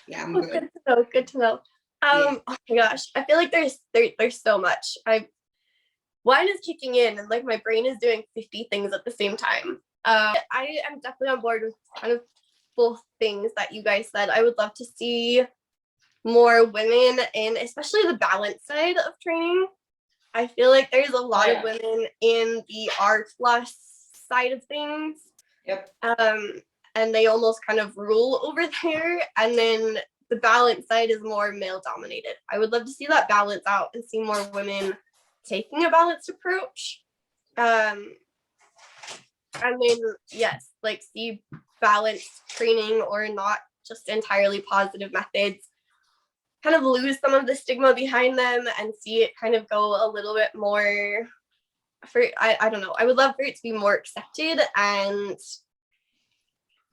yeah, I'm good. Good to know. Oh my gosh, I feel like there's so much. Wine is kicking in and like my brain is doing 50 things at the same time. I am definitely on board with kind of both things that you guys said. I would love to see more women in especially the balance side of training. I feel like there's a lot of women in the R plus side of things. Yep. And they almost kind of rule over there. And then the balance side is more male dominated. I would love to see that balance out and see more women taking a balanced approach. And then, yes, like see balanced training or not just entirely positive methods. kind of lose some of the stigma behind them and see it kind of go a little bit more I don't know. I would love for it to be more accepted and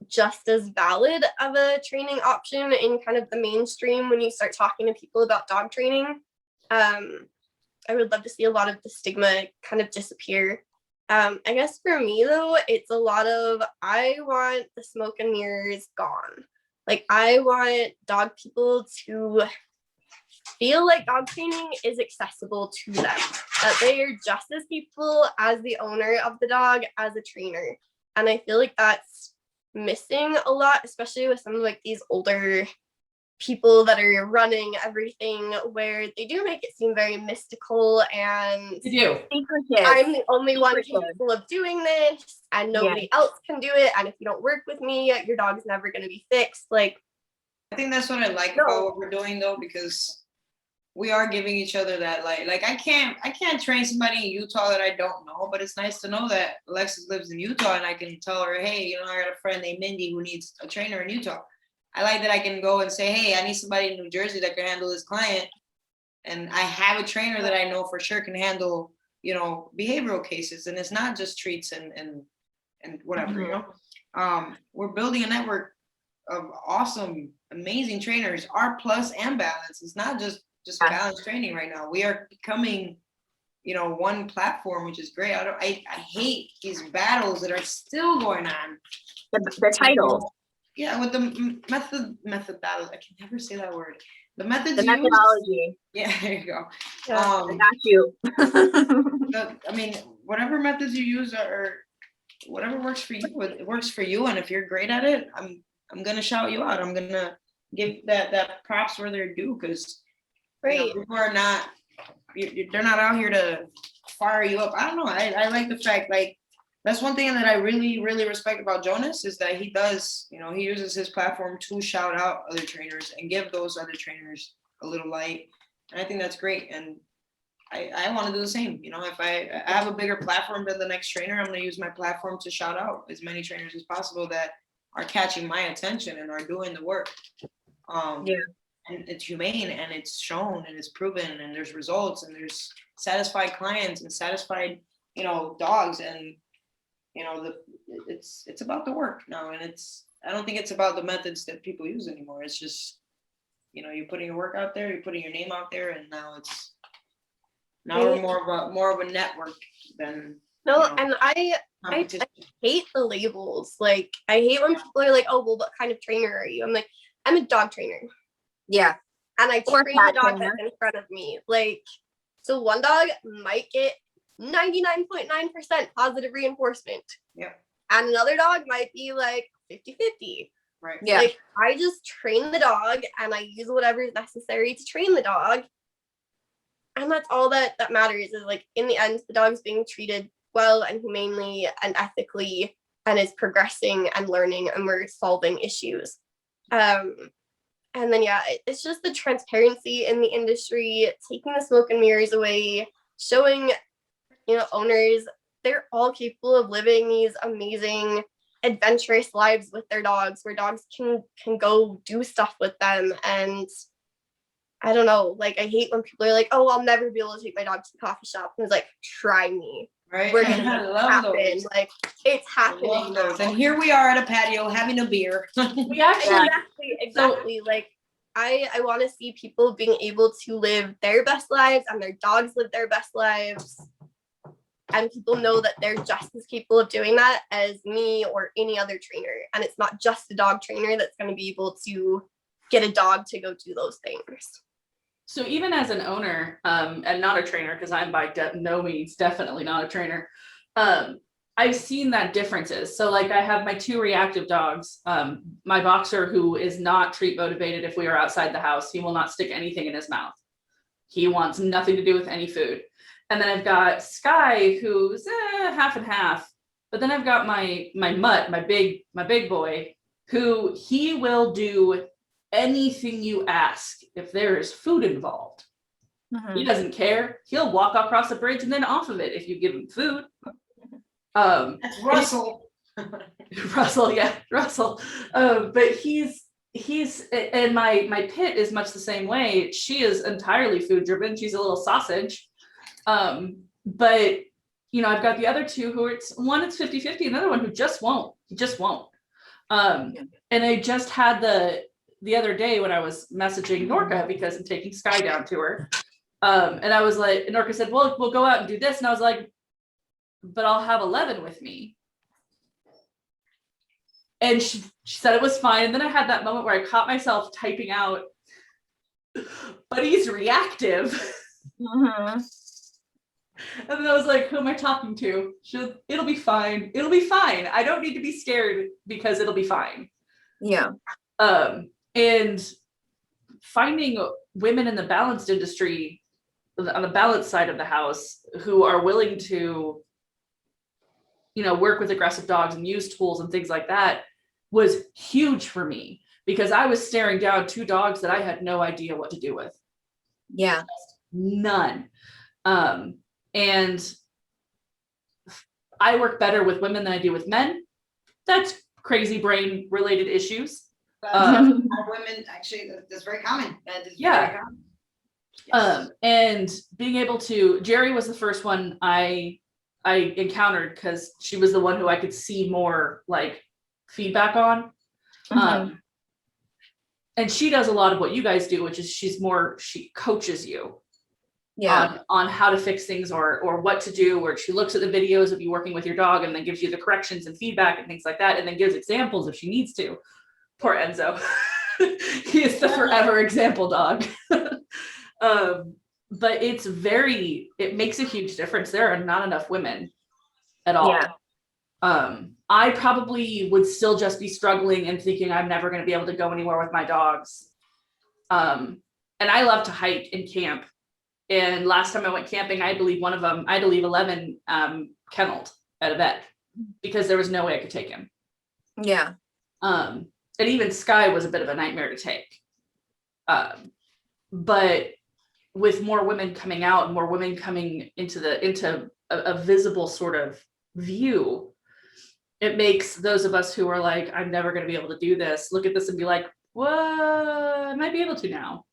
just as valid of a training option in kind of the mainstream when you start talking to people about dog training. I would love to see a lot of the stigma kind of disappear. I guess for me though, it's a lot of, I want the smoke and mirrors gone. Like I want dog people to feel like dog training is accessible to them, that they are just as people as the owner of the dog, as a trainer. And I feel like that's missing a lot, especially with some of like these older people that are running everything, where they do make it seem very mystical and You do. I'm the only one capable of doing this and nobody else can do it. And if you don't work with me, your dog's never going to be fixed. Like, I think that's what I like about what we're doing though, because we are giving each other that like I can't train somebody in Utah that I don't know, but it's nice to know that Alexis lives in Utah and I can tell her, hey, you know, I got a friend named Mindy who needs a trainer in Utah. I like that I can go and say, hey, I need somebody in New Jersey that can handle this client. And I have a trainer that I know for sure can handle, you know, behavioral cases. And it's not just treats and whatever, you know. We're building a network of awesome, amazing trainers, R plus and balance. It's not just balance training right now. We are becoming, you know, one platform, which is great. I hate these battles that are still going on. The title. Yeah, with the method battles. I can never say that word. The methods. The methodology. Yeah, there you go. Yeah, I got you. I mean, whatever methods you use are whatever works for you. It works for you, and if you're great at it, I'm gonna shout you out. I'm gonna give that props where they're due, because you know, people are not. They're not out here to fire you up. I don't know. I like the fact, like, that's one thing that I really, really respect about Jonas, is that he does, you know, he uses his platform to shout out other trainers and give those other trainers a little light. And I think that's great. And I want to do the same. You know, if I have a bigger platform than the next trainer, I'm going to use my platform to shout out as many trainers as possible that are catching my attention and are doing the work. And it's humane and it's shown and it's proven and there's results and there's satisfied clients and satisfied, you know, dogs. And you know, it's about the work now, and I don't think it's about the methods that people use anymore. It's just, you know, you're putting your work out there, you're putting your name out there, and now we're more of a network than and I hate the labels. Like, I hate when people are like, oh, well, what kind of trainer are you? I'm like, I'm a dog trainer. Yeah. And I train the dog that's in front of me. Like, so one dog might get 99.9% positive reinforcement. Yeah. And another dog might be like 50-50. Right. Yeah. Like, I just train the dog and I use whatever is necessary to train the dog. And that's all that matters, is like, in the end, the dog's being treated well and humanely and ethically and is progressing and learning and we're solving issues. And then, it's just the transparency in the industry, taking the smoke and mirrors away, showing, you know, owners, they're all capable of living these amazing, adventurous lives with their dogs, where dogs can go do stuff with them. And I don't know, like, I hate when people are like, oh, I'll never be able to take my dog to the coffee shop. And it's like, try me. Right. We're gonna happen. Those. Like, it's happening. Those. And here we are at a patio having a beer. We actually exactly. Like, I want to see people being able to live their best lives and their dogs live their best lives. And people know that they're just as capable of doing that as me or any other trainer. And it's not just a dog trainer that's going to be able to get a dog to go do those things. So even as an owner, and not a trainer, because I'm by no means definitely not a trainer, I've seen that differences. So like, I have my 2 reactive dogs, my boxer, who is not treat motivated. If we are outside the house, he will not stick anything in his mouth. He wants nothing to do with any food. And then I've got Sky, who's half and half. But then I've got my mutt, my big boy, who he will do anything you ask if there is food involved. He doesn't care. He'll walk across the bridge and then off of it if you give him food. That's Russell. Russell. But he's and my pit is much the same way. She is entirely food driven. She's a little sausage. But you know, I've got the other two who it's 50-50, another one who just won't. He just won't. And I just had the other day when I was messaging Norca because I'm taking Sky down to her. And I was like, Norca said, well, we'll go out and do this. And I was like, but I'll have 11 with me. And she said it was fine. And then I had that moment where I caught myself typing out, but he's reactive. Mm-hmm. And then I was like, who am I talking to? It'll be fine. It'll be fine. I don't need to be scared because it'll be fine. Yeah. And finding women in the balanced industry on the balanced side of the house who are willing to, you know, work with aggressive dogs and use tools and things like that was huge for me because I was staring down two dogs that I had no idea what to do with. Yeah. None. And I work better with women than I do with men. That's crazy brain related issues. Women, actually, that's very common. That is Yeah. very common. Yes. And being able to, Jerry was the first one I encountered because she was the one who I could see more like feedback on. And she does a lot of what you guys do, which is she coaches you. Yeah. On how to fix things or what to do, or she looks at the videos of you working with your dog and then gives you the corrections and feedback and things like that, and then gives examples if she needs to. Poor Enzo. He is the forever example dog. But it makes a huge difference. There are not enough women at all. Yeah. I probably would still just be struggling and thinking I'm never going to be able to go anywhere with my dogs. And I love to hike and camp. And last time I went camping, I believe 11 kenneled at a vet because there was no way I could take him. Yeah. And even Sky was a bit of a nightmare to take. But with more women coming out, more women coming into a visible sort of view, it makes those of us who are like, I'm never going to be able to do this, look at this and be like, well, I might be able to now.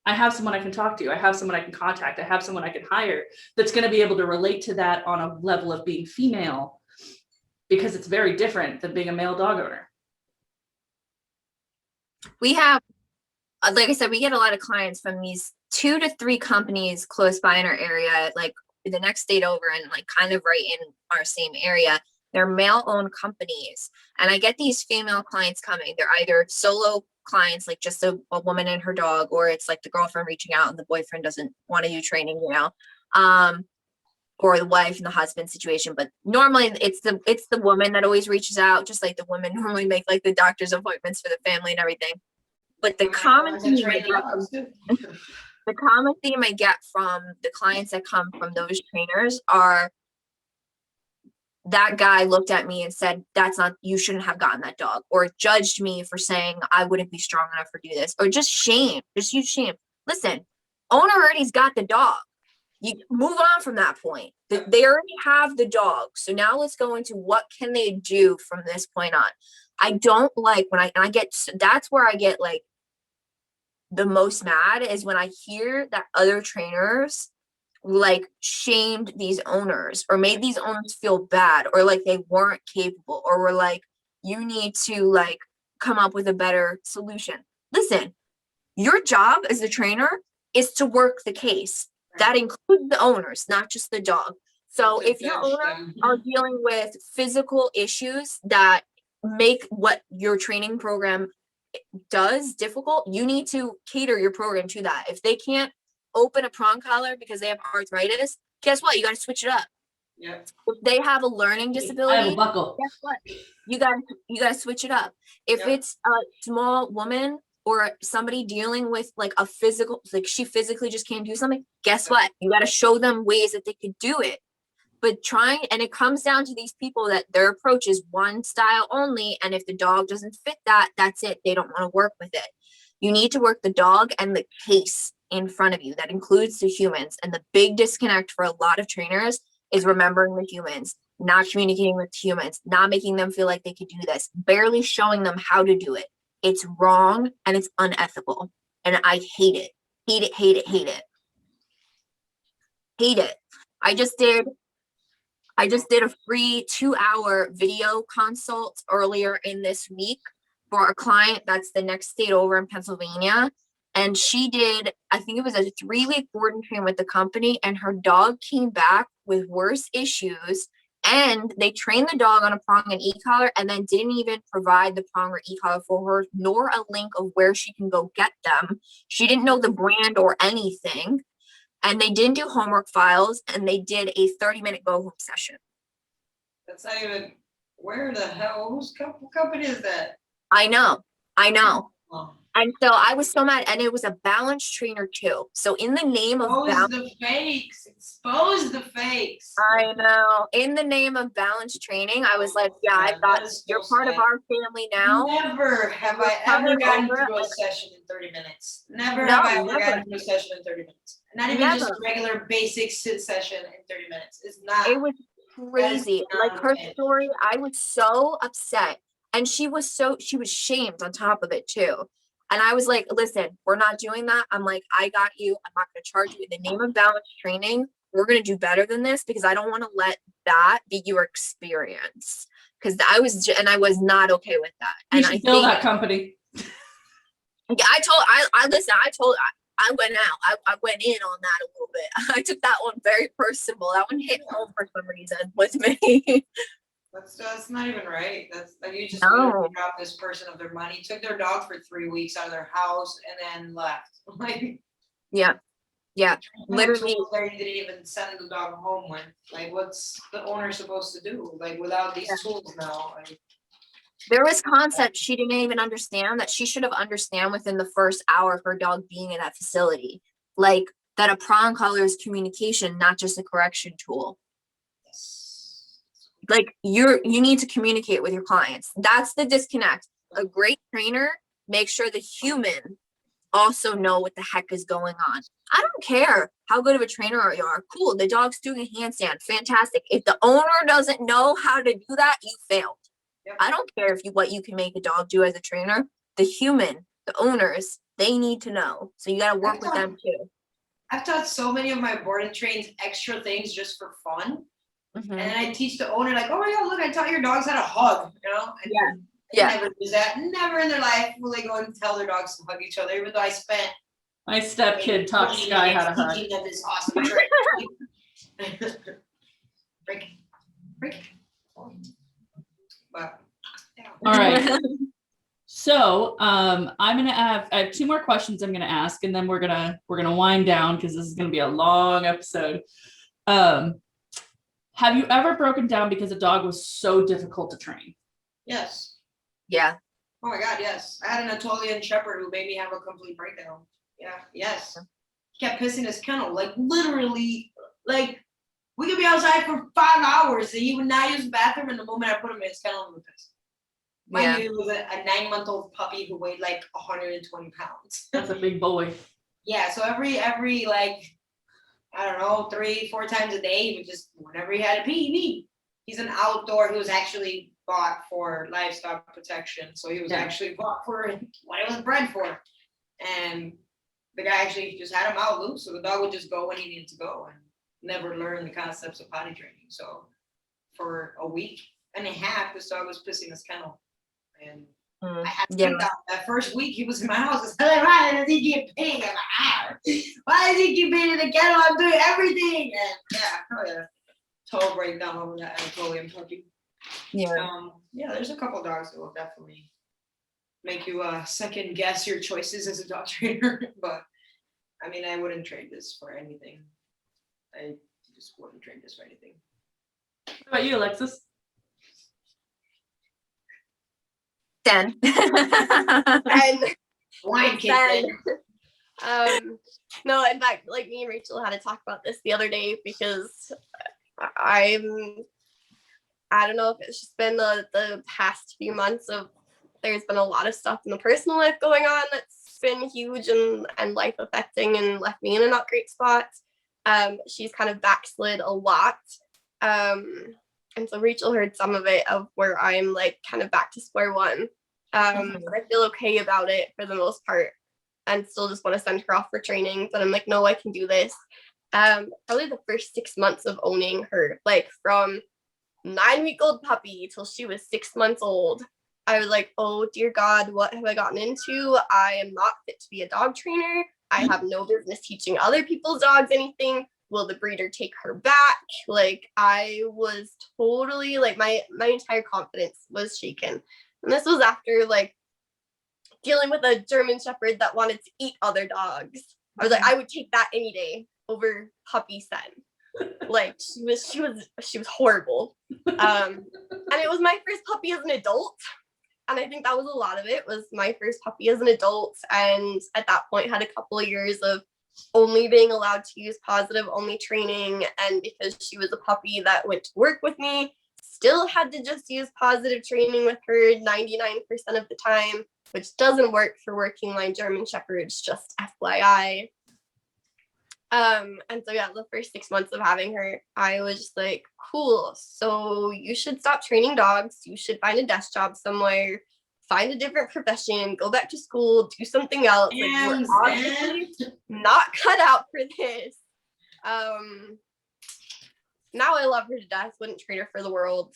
I have someone I can talk to. I have someone I can contact. I have someone I can hire that's going to be able to relate to that on a level of being female, because it's very different than being a male dog owner. We have, like I said, we get a lot of clients from these 2 to 3 companies close by in our area, like the next state over and like kind of right in our same area. They're male-owned companies. And I get these female clients coming. They're either solo clients, like just a woman and her dog, or it's like the girlfriend reaching out and the boyfriend doesn't want to do training, you know, or the wife and the husband situation. But normally it's the woman that always reaches out, just like the women normally make like the doctor's appointments for the family and everything. But the common theme I get from the clients that come from those trainers are, that guy looked at me and said, you shouldn't have gotten that dog, or judged me for saying I wouldn't be strong enough to do this, or just huge shame. Listen, owner already's got the dog. You move on from that point. They already have the dog. So now let's go into what can they do from this point on. I don't like that's where I get like the most mad, is when I hear that other trainers like shamed these owners or made these owners feel bad, or like they weren't capable, or were like, you need to like come up with a better solution. Listen, your job as a trainer is to work the case. That includes the owners, not just the dog. So if your owners are dealing with physical issues that make what your training program does difficult, you need to cater your program to that. If they can't open a prong collar because they have arthritis, guess what? You got to switch it up. Yeah. If they have a learning disability, I have a buckle. guess what? You got to switch it up. If it's a small woman or somebody dealing with like a physical, like she physically just can't do something, guess what? You got to show them ways that they could do it. But and it comes down to these people that their approach is one style only. And if the dog doesn't fit that, that's it. They don't want to work with it. You need to work the dog and the case in front of you. That includes the humans. And the big disconnect for a lot of trainers is remembering the humans, not communicating with humans, not making them feel like they could do this, barely showing them how to do it. It's wrong and it's unethical. And I hate it. Hate it, hate it, hate it. Hate it. I just did a free 2-hour video consult earlier in this week for a client that's the next state over in Pennsylvania. And she did, I think it was a 3-week board and train with the company, and her dog came back with worse issues. And they trained the dog on a prong and e-collar and then didn't even provide the prong or e-collar for her, nor a link of where she can go get them. She didn't know the brand or anything. And they didn't do homework files, and they did a 30-minute go home session. That's not even, where the hell, what company is that? I know. Oh. And so I was so mad, and it was a balance trainer too. So in the name of Expose the fakes. I know. In the name of balance training, I was like, yeah, I've got, you're part of our family now. Never have I ever gotten through a session in 30 minutes. Never have I ever gotten through a session in 30 minutes. Not even just a regular basic sit session in 30 minutes. It's not. It was crazy. Like her story, I was so upset. And she was shamed on top of it too. And I was like, listen, we're not doing that. I'm like, I got you. I'm not going to charge you in the name of balance training. We're going to do better than this, because I don't want to let that be your experience. Because I was not okay with that. You And should I kill think that company. I went out. I went in on that a little bit. I took that one very personal. That one hit home for some reason with me. That's not even right. That's like, you just No. dropped this person of their money, took their dog for 3 weeks out of their house, and then left. Like, Yeah. Literally. they didn't even send the dog home with. Like, what's the owner supposed to do? Like, without these tools now. Like, There was concepts she didn't even understand that she should have understand within the first hour of her dog being in that facility. Like that a prong collar is communication, not just a correction tool. Like you need to communicate with your clients. That's the disconnect. A great trainer makes sure the human also know what the heck is going on. I don't care how good of a trainer you are. Cool, the dog's doing a handstand. Fantastic. If the owner doesn't know how to do that, you failed. Yep. I don't care what you can make a dog do as a trainer. The human, the owners, they need to know. So you got to work with them too. I've taught so many of my board and trains extra things just for fun. Mm-hmm. And then I teach the owner, like, oh my God, look, I taught your dogs how to hug, you know? And Yeah. Never do that. Never in their life will they go and tell their dogs to hug each other, even though I spent My stepkid taught Sky how to hug. teaching them this awesome trick. Break it. But, yeah. All right. So I have 2 more questions I'm gonna ask, and then we're gonna wind down because this is gonna be a long episode. Have you ever broken down because a dog was so difficult to train? Yes. Yeah. Oh my God, yes. I had an Anatolian Shepherd who made me have a complete breakdown. Yeah, yes. He kept pissing his kennel, like literally, like we could be outside for 5 hours and he would not use the bathroom, and the moment I put him in his kennel, he would piss. Mind you, it was a 9-month-old puppy who weighed like 120 pounds. That's a big boy. Yeah, so every like, I don't know, 3-4 times a day, he would just, whenever he had a pee. He's an outdoor, he was actually bought for livestock protection. So he was actually bought for what it was bred for. And the guy actually just had him out loose. So the dog would just go when he needed to go and never learn the concepts of potty training. So for a week and a half, this dog was pissing his kennel. And I had to think that first week he was in my house. I said, why does he keep peeing? I'm like, why does he keep peeing in the kennel? I'm doing everything. And total breakdown over that Anatolian puppy. Yeah. There's a couple dogs that will definitely make you second guess your choices as a dog trainer. But I mean, I wouldn't trade this for anything. I just wouldn't trade this for anything. What about you, Alexis? 10. And wine kid. No, in fact, like me and Rachel had to talk about this the other day because I don't know if it's just been the past few months of there's been a lot of stuff in the personal life going on that's been huge and life affecting and left me in a not great spot. She's kind of backslid a lot. And so Rachel heard some of it of where I'm like kind of back to square one. But I feel okay about it for the most part, and still just want to send her off for training. But I'm like, no, I can do this. Probably the first 6 months of owning her, like from 9-week-old puppy till she was 6 months old, I was like, oh dear God, what have I gotten into? I am not fit to be a dog trainer. I have no business teaching other people's dogs anything. Will the breeder take her back? Like, I was totally like, my entire confidence was shaken. And this was after like dealing with a German Shepherd that wanted to eat other dogs. I was like, I would take that any day over puppy Sen. Like, she was horrible. And it was my first puppy as an adult. And I think that was a lot of it, was my first puppy as an adult. And at that point had a couple of years of only being allowed to use positive only training. And because she was a puppy that went to work with me, still had to just use positive training with her 99% of the time, which doesn't work for working line German Shepherds, just FYI. And so yeah, the first 6 months of having her, I was just like, cool, so you should stop training dogs, you should find a desk job somewhere, find a different profession, go back to school, do something else. Like, you're obviously not cut out for this. Now I love her to death, wouldn't trade her for the world.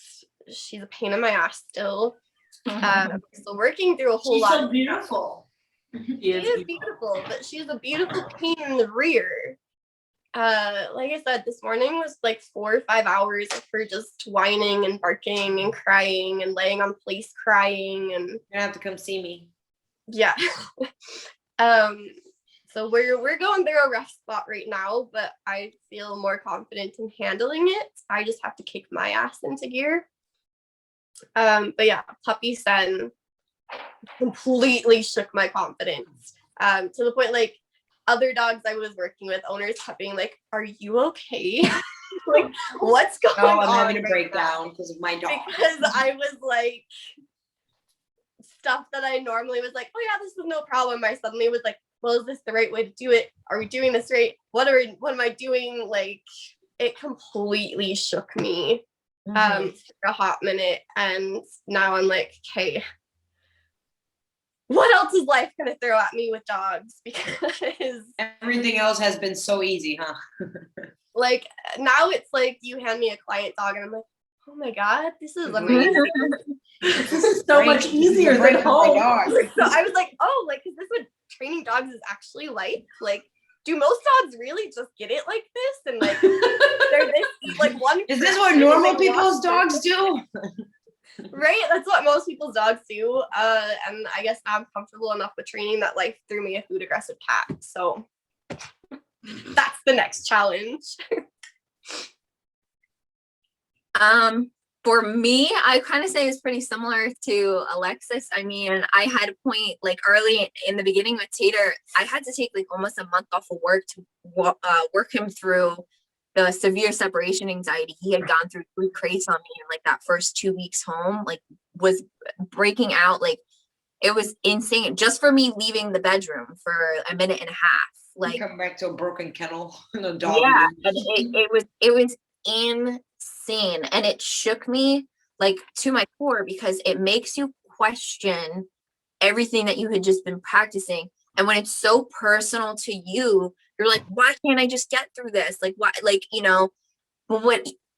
She's a pain in my ass still. So working through a whole She's lot. so beautiful. She is beautiful, but she's a beautiful pain in the rear. Like I said, this morning was like 4 or 5 hours of her just whining and barking and crying and laying on place crying, and You're gonna have to come see me. yeah. So we're going through a rough spot right now, but I feel more confident in handling it. I just have to kick my ass into gear. But yeah, puppy Sen completely shook my confidence. To the point like other dogs I was working with, owners kept being like, "Are you okay? Like, what's going on?" Oh, I'm having a right breakdown now?" because of my dog. Because I was like, stuff that I normally was like, "Oh yeah, this is no problem." I suddenly was like, "Well, is this the right way to do it? Are we doing this right? What am I doing?" Like, it completely shook me for a hot minute, and now I'm like, okay, what else is life gonna throw at me with dogs? Because Everything else has been so easy, huh? like now it's like you hand me a client dog and I'm like, oh my God, this is amazing. This is so much easier than break home. So I was like, oh, like, is this what training dogs is actually like? Like, do most dogs really just get it like this? And like, they're this, like, one. Is this what normal people's dogs do? Right? That's what most people's dogs do. And I guess I'm comfortable enough with training that life threw me a food aggressive cat. So that's the next challenge. For me, I kind of say it's pretty similar to Alexis. I mean, I had a point like early in the beginning with Tater, I had to take like almost a month off of work to work him through the severe separation anxiety. He had gone through 3 crates on me, and like that first 2 weeks home, like was breaking out. Like it was insane just for me leaving the bedroom for a minute and a half. Like come back to a broken kennel and a dog. Yeah, and it was insane, and it shook me like to my core because it makes you question everything that you had just been practicing. And when it's so personal to you, you're like, why can't I just get through this? Like, why? Like, you know, but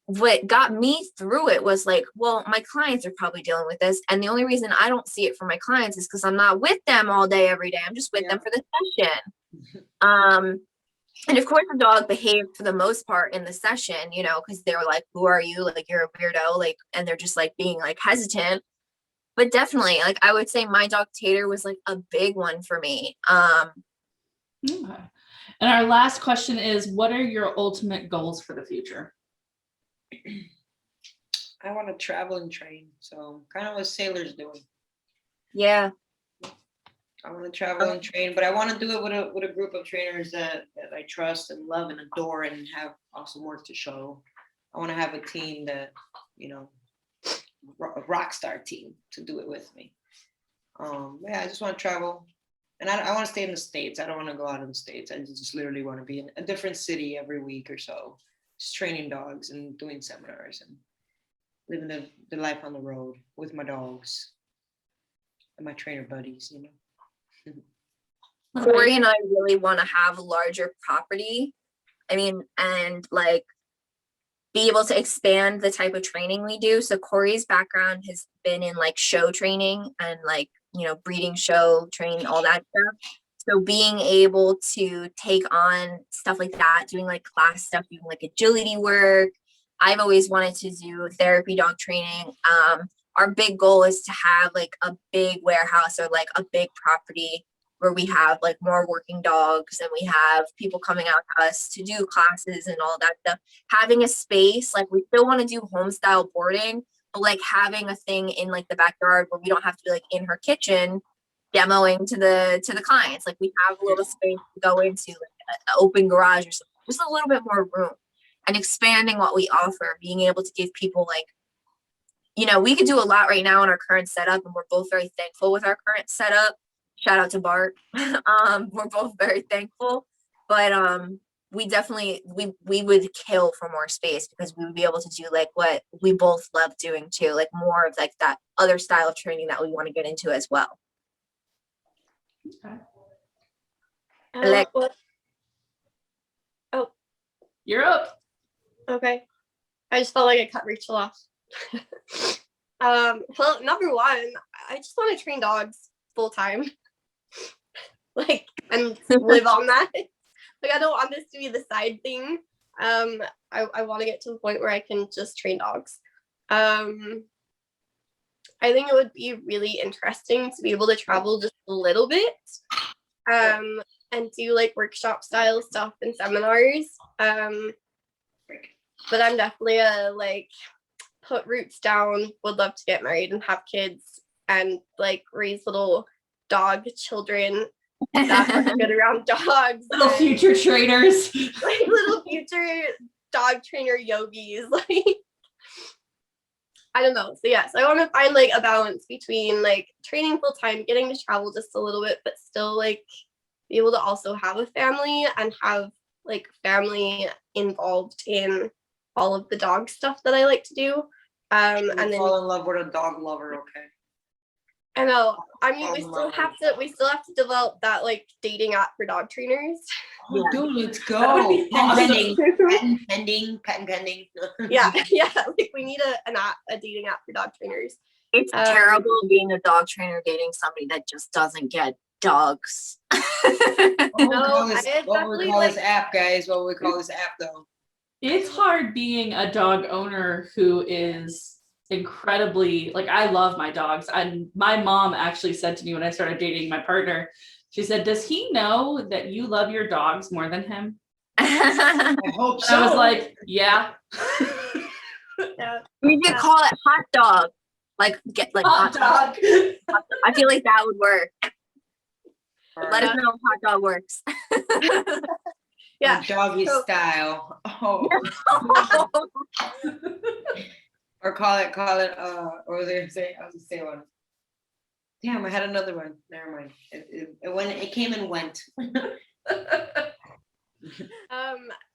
what got me through it was like, well, my clients are probably dealing with this, and the only reason I don't see it for my clients is because I'm not with them all day every day. I'm just with them for the session. And of course the dog behaved for the most part in the session, you know, because they were like, who are you? Like, you're a weirdo, like, and they're just like being like hesitant. But definitely, like, I would say my dog Tater was like a big one for me. Okay. And our last question is, what are your ultimate goals for the future? I want to travel and train. So kind of what Sailor's doing. Yeah. I want to travel and train, but I want to do it with a group of trainers that I trust and love and adore and have awesome work to show. I want to have a team that, you know, a rock star team to do it with me. Yeah, I just want to travel, and I want to stay in the States. I don't want to go out of the States. I just literally want to be in a different city every week or so, just training dogs and doing seminars and living the life on the road with my dogs. my trainer buddies, you know. Corey and I really want to have a larger property. I mean, and like be able to expand the type of training we do. So Corey's background has been in like show training and like, you know, breeding show training, all that stuff. So being able to take on stuff like that, doing like class stuff, doing like agility work. I've always wanted to do therapy dog training. Our big goal is to have like a big warehouse or like a big property where we have like more working dogs and we have people coming out to us to do classes and all that stuff. Having a space, like we still want to do home style boarding, but like having a thing in like the backyard where we don't have to be like in her kitchen demoing to the clients. Like we have a little space to go into, like an open garage or something, just a little bit more room, and expanding what we offer, being able to give people like, you know, we could do a lot right now in our current setup, and we're both very thankful with our current setup. Shout out to Bart. We're both very thankful, but we definitely we would kill for more space because we would be able to do like what we both love doing too, like more of like that other style of training that we want to get into as well. Okay. Like- You're up. Okay. I just felt like I cut Rachel off. Well, number one, I just want to train dogs full time. Like, and live on that. Like, I don't want this to be the side thing. I want to get to the point where I can just train dogs. I think it would be really interesting to be able to travel just a little bit, and do like workshop style stuff and seminars. But I'm definitely a like put roots down, would love to get married and have kids and like raise little dog children that are good around dogs. Little and, future trainers. like little future dog trainer yogis. Like, I don't know. So yes, I want to find like a balance between like training full time, getting to travel just a little bit, but still like be able to also have a family and have like family involved in all of the dog stuff that I like to do. And then fall in love with a dog lover, okay? I know. I mean, we still have to develop that like dating app for dog trainers. Oh, dude, let's That would go. be awesome. Patent pending. Yeah. Like we need a dating app for dog trainers. It's terrible being a dog trainer dating somebody that just doesn't get dogs. What we call this, I what we definitely, call this like- app, guys? What we call this app, though? It's hard being a dog owner who is incredibly, like, I love my dogs. And my mom actually said to me when I started dating my partner, she said, "Does he know that you love your dogs more than him?" I hope And so. I was like, yeah. Yeah. We could call it hot dog. Like get like Hot dog. I feel like that would work. Or Let us know if hot dog works. Yeah. doggy So- style. Oh. Or call it, what was I gonna say? I was gonna say one. Damn, I had another one. Never mind. It came and went.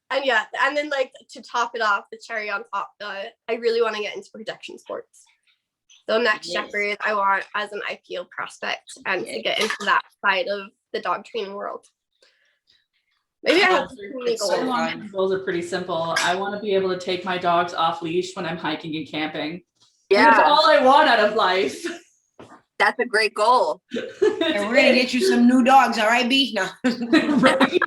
And yeah, and then like to top it off, the cherry on top, I really want to get into protection sports. So next Yes. shepherd, I want as an IPO prospect and to get into that side of the dog training world. Maybe I have too many It's so goals. fun. My goals are pretty simple. I want to be able to take my dogs off leash when I'm hiking and camping. That's Yeah, all I want out of life. that's a great goal. And we're gonna get you some new dogs, all right, B? No. Right?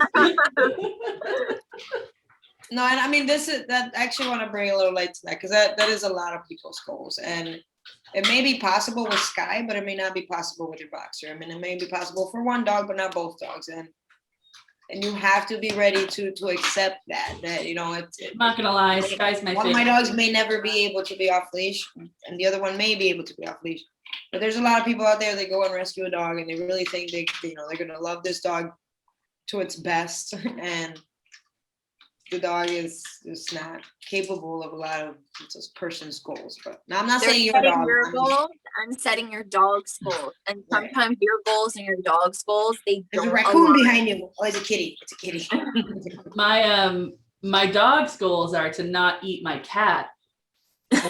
No, and I mean that I actually want to bring a little light to that because that is a lot of people's goals, and it may be possible with Sky, but it may not be possible with your boxer. I mean, it may be possible for one dog, but not both dogs, and you have to be ready to accept that you know I'm not gonna lie, Sky's my one of my favorite. dogs may never be able to be off leash, and the other one may be able to be off leash. But there's a lot of people out there that go and rescue a dog, and they really think they're gonna love this dog to its best, and the dog is not capable of a lot of this person's goals. But now I'm not They're saying your setting dog. your I mean, goals and setting your dog's goals. And Right. sometimes your goals and your dog's goals, they there's a don't raccoon align. behind you. Oh, it's a kitty. It's a kitty. My dog's goals are to not eat my cat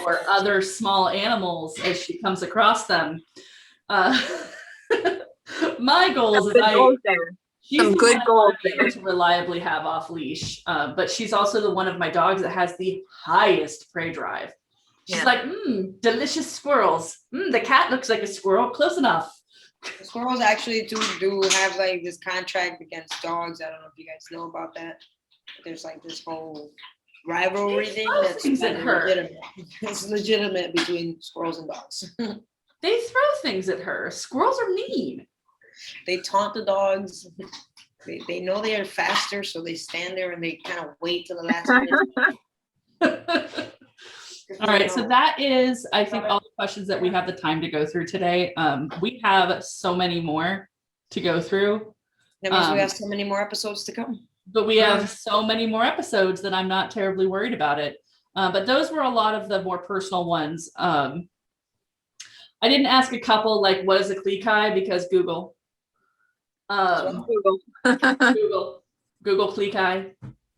or other small animals as she comes across them. My goals is Good goals there. she's Some the good one I goals want to be able to reliably have off leash, but she's also the one of my dogs that has the highest prey drive. She's Yeah. like, delicious squirrels. The cat looks like a squirrel. Close enough. The squirrels actually do have like this contract against dogs. I don't know if you guys know about that. There's like this whole rivalry They thing throw that's things at her. legitimate. It's legitimate between squirrels and dogs. They throw things at her. Squirrels are mean. They taunt the dogs. They know they are faster, so they stand there and they kind of wait till the last minute. All right, so that is, I think, all the questions that we have the time to go through today. We have so many more to go through, That means we have so many more episodes to come. but we have so many more episodes that I'm not terribly worried about it. But those were a lot of the more personal ones. I didn't ask a couple like, what is a Klekai? Because Google. Google Klekai.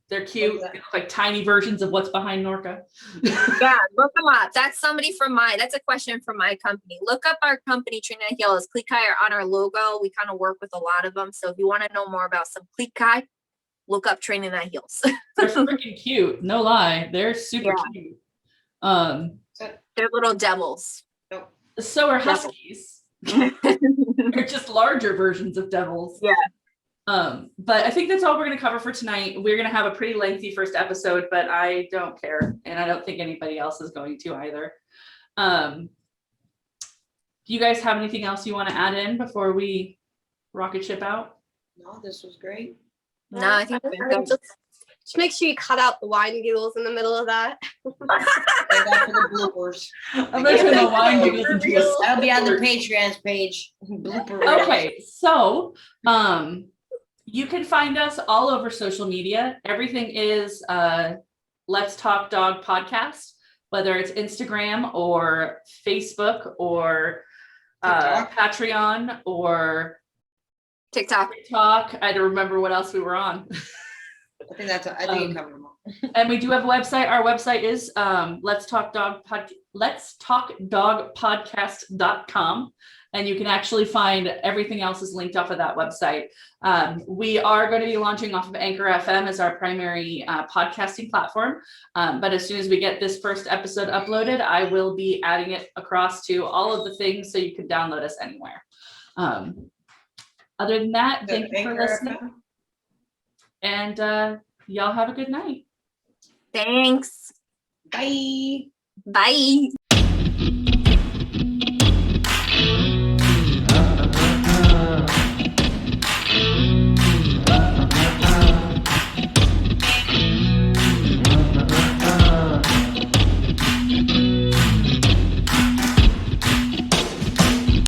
They're cute. They look like tiny versions of what's behind Norca. Yeah, look them up. That's a question from my company. Look up our company, Trina Hills. Klekai are on our logo. We kind of work with a lot of them. So if you want to know more about some Klekai, look up Trina Hills. They're freaking cute. No lie. They're super cute. They're little devils. So are huskies. They're just larger versions of devils. Yeah. But I think that's all we're going to cover for tonight. We're going to have a pretty lengthy first episode, but I don't care. And I don't think anybody else is going to either. Do you guys have anything else you want to add in before we rocket ship out? No, this was great. No, I think Just make sure you cut out the wine giggles in the middle of that. Save that for the bloopers. I'm going to turn the wine giggles into a That'll be on the Patreon's page. Blooper reel. Okay, so you can find us all over social media. Everything is Let's Talk Dog Podcast, whether it's Instagram or Facebook or Patreon or TikTok. I don't remember what else we were on. I think you covered them all. And we do have a website. Our website is letstalkdogpodcast.com. And you can actually find everything else is linked off of that website. We are going to be launching off of Anchor FM as our primary podcasting platform. But as soon as we get this first episode uploaded, I will be adding it across to all of the things so you can download us anywhere. Other than that, thank you for listening. And y'all have a good night. Thanks. Bye. Bye.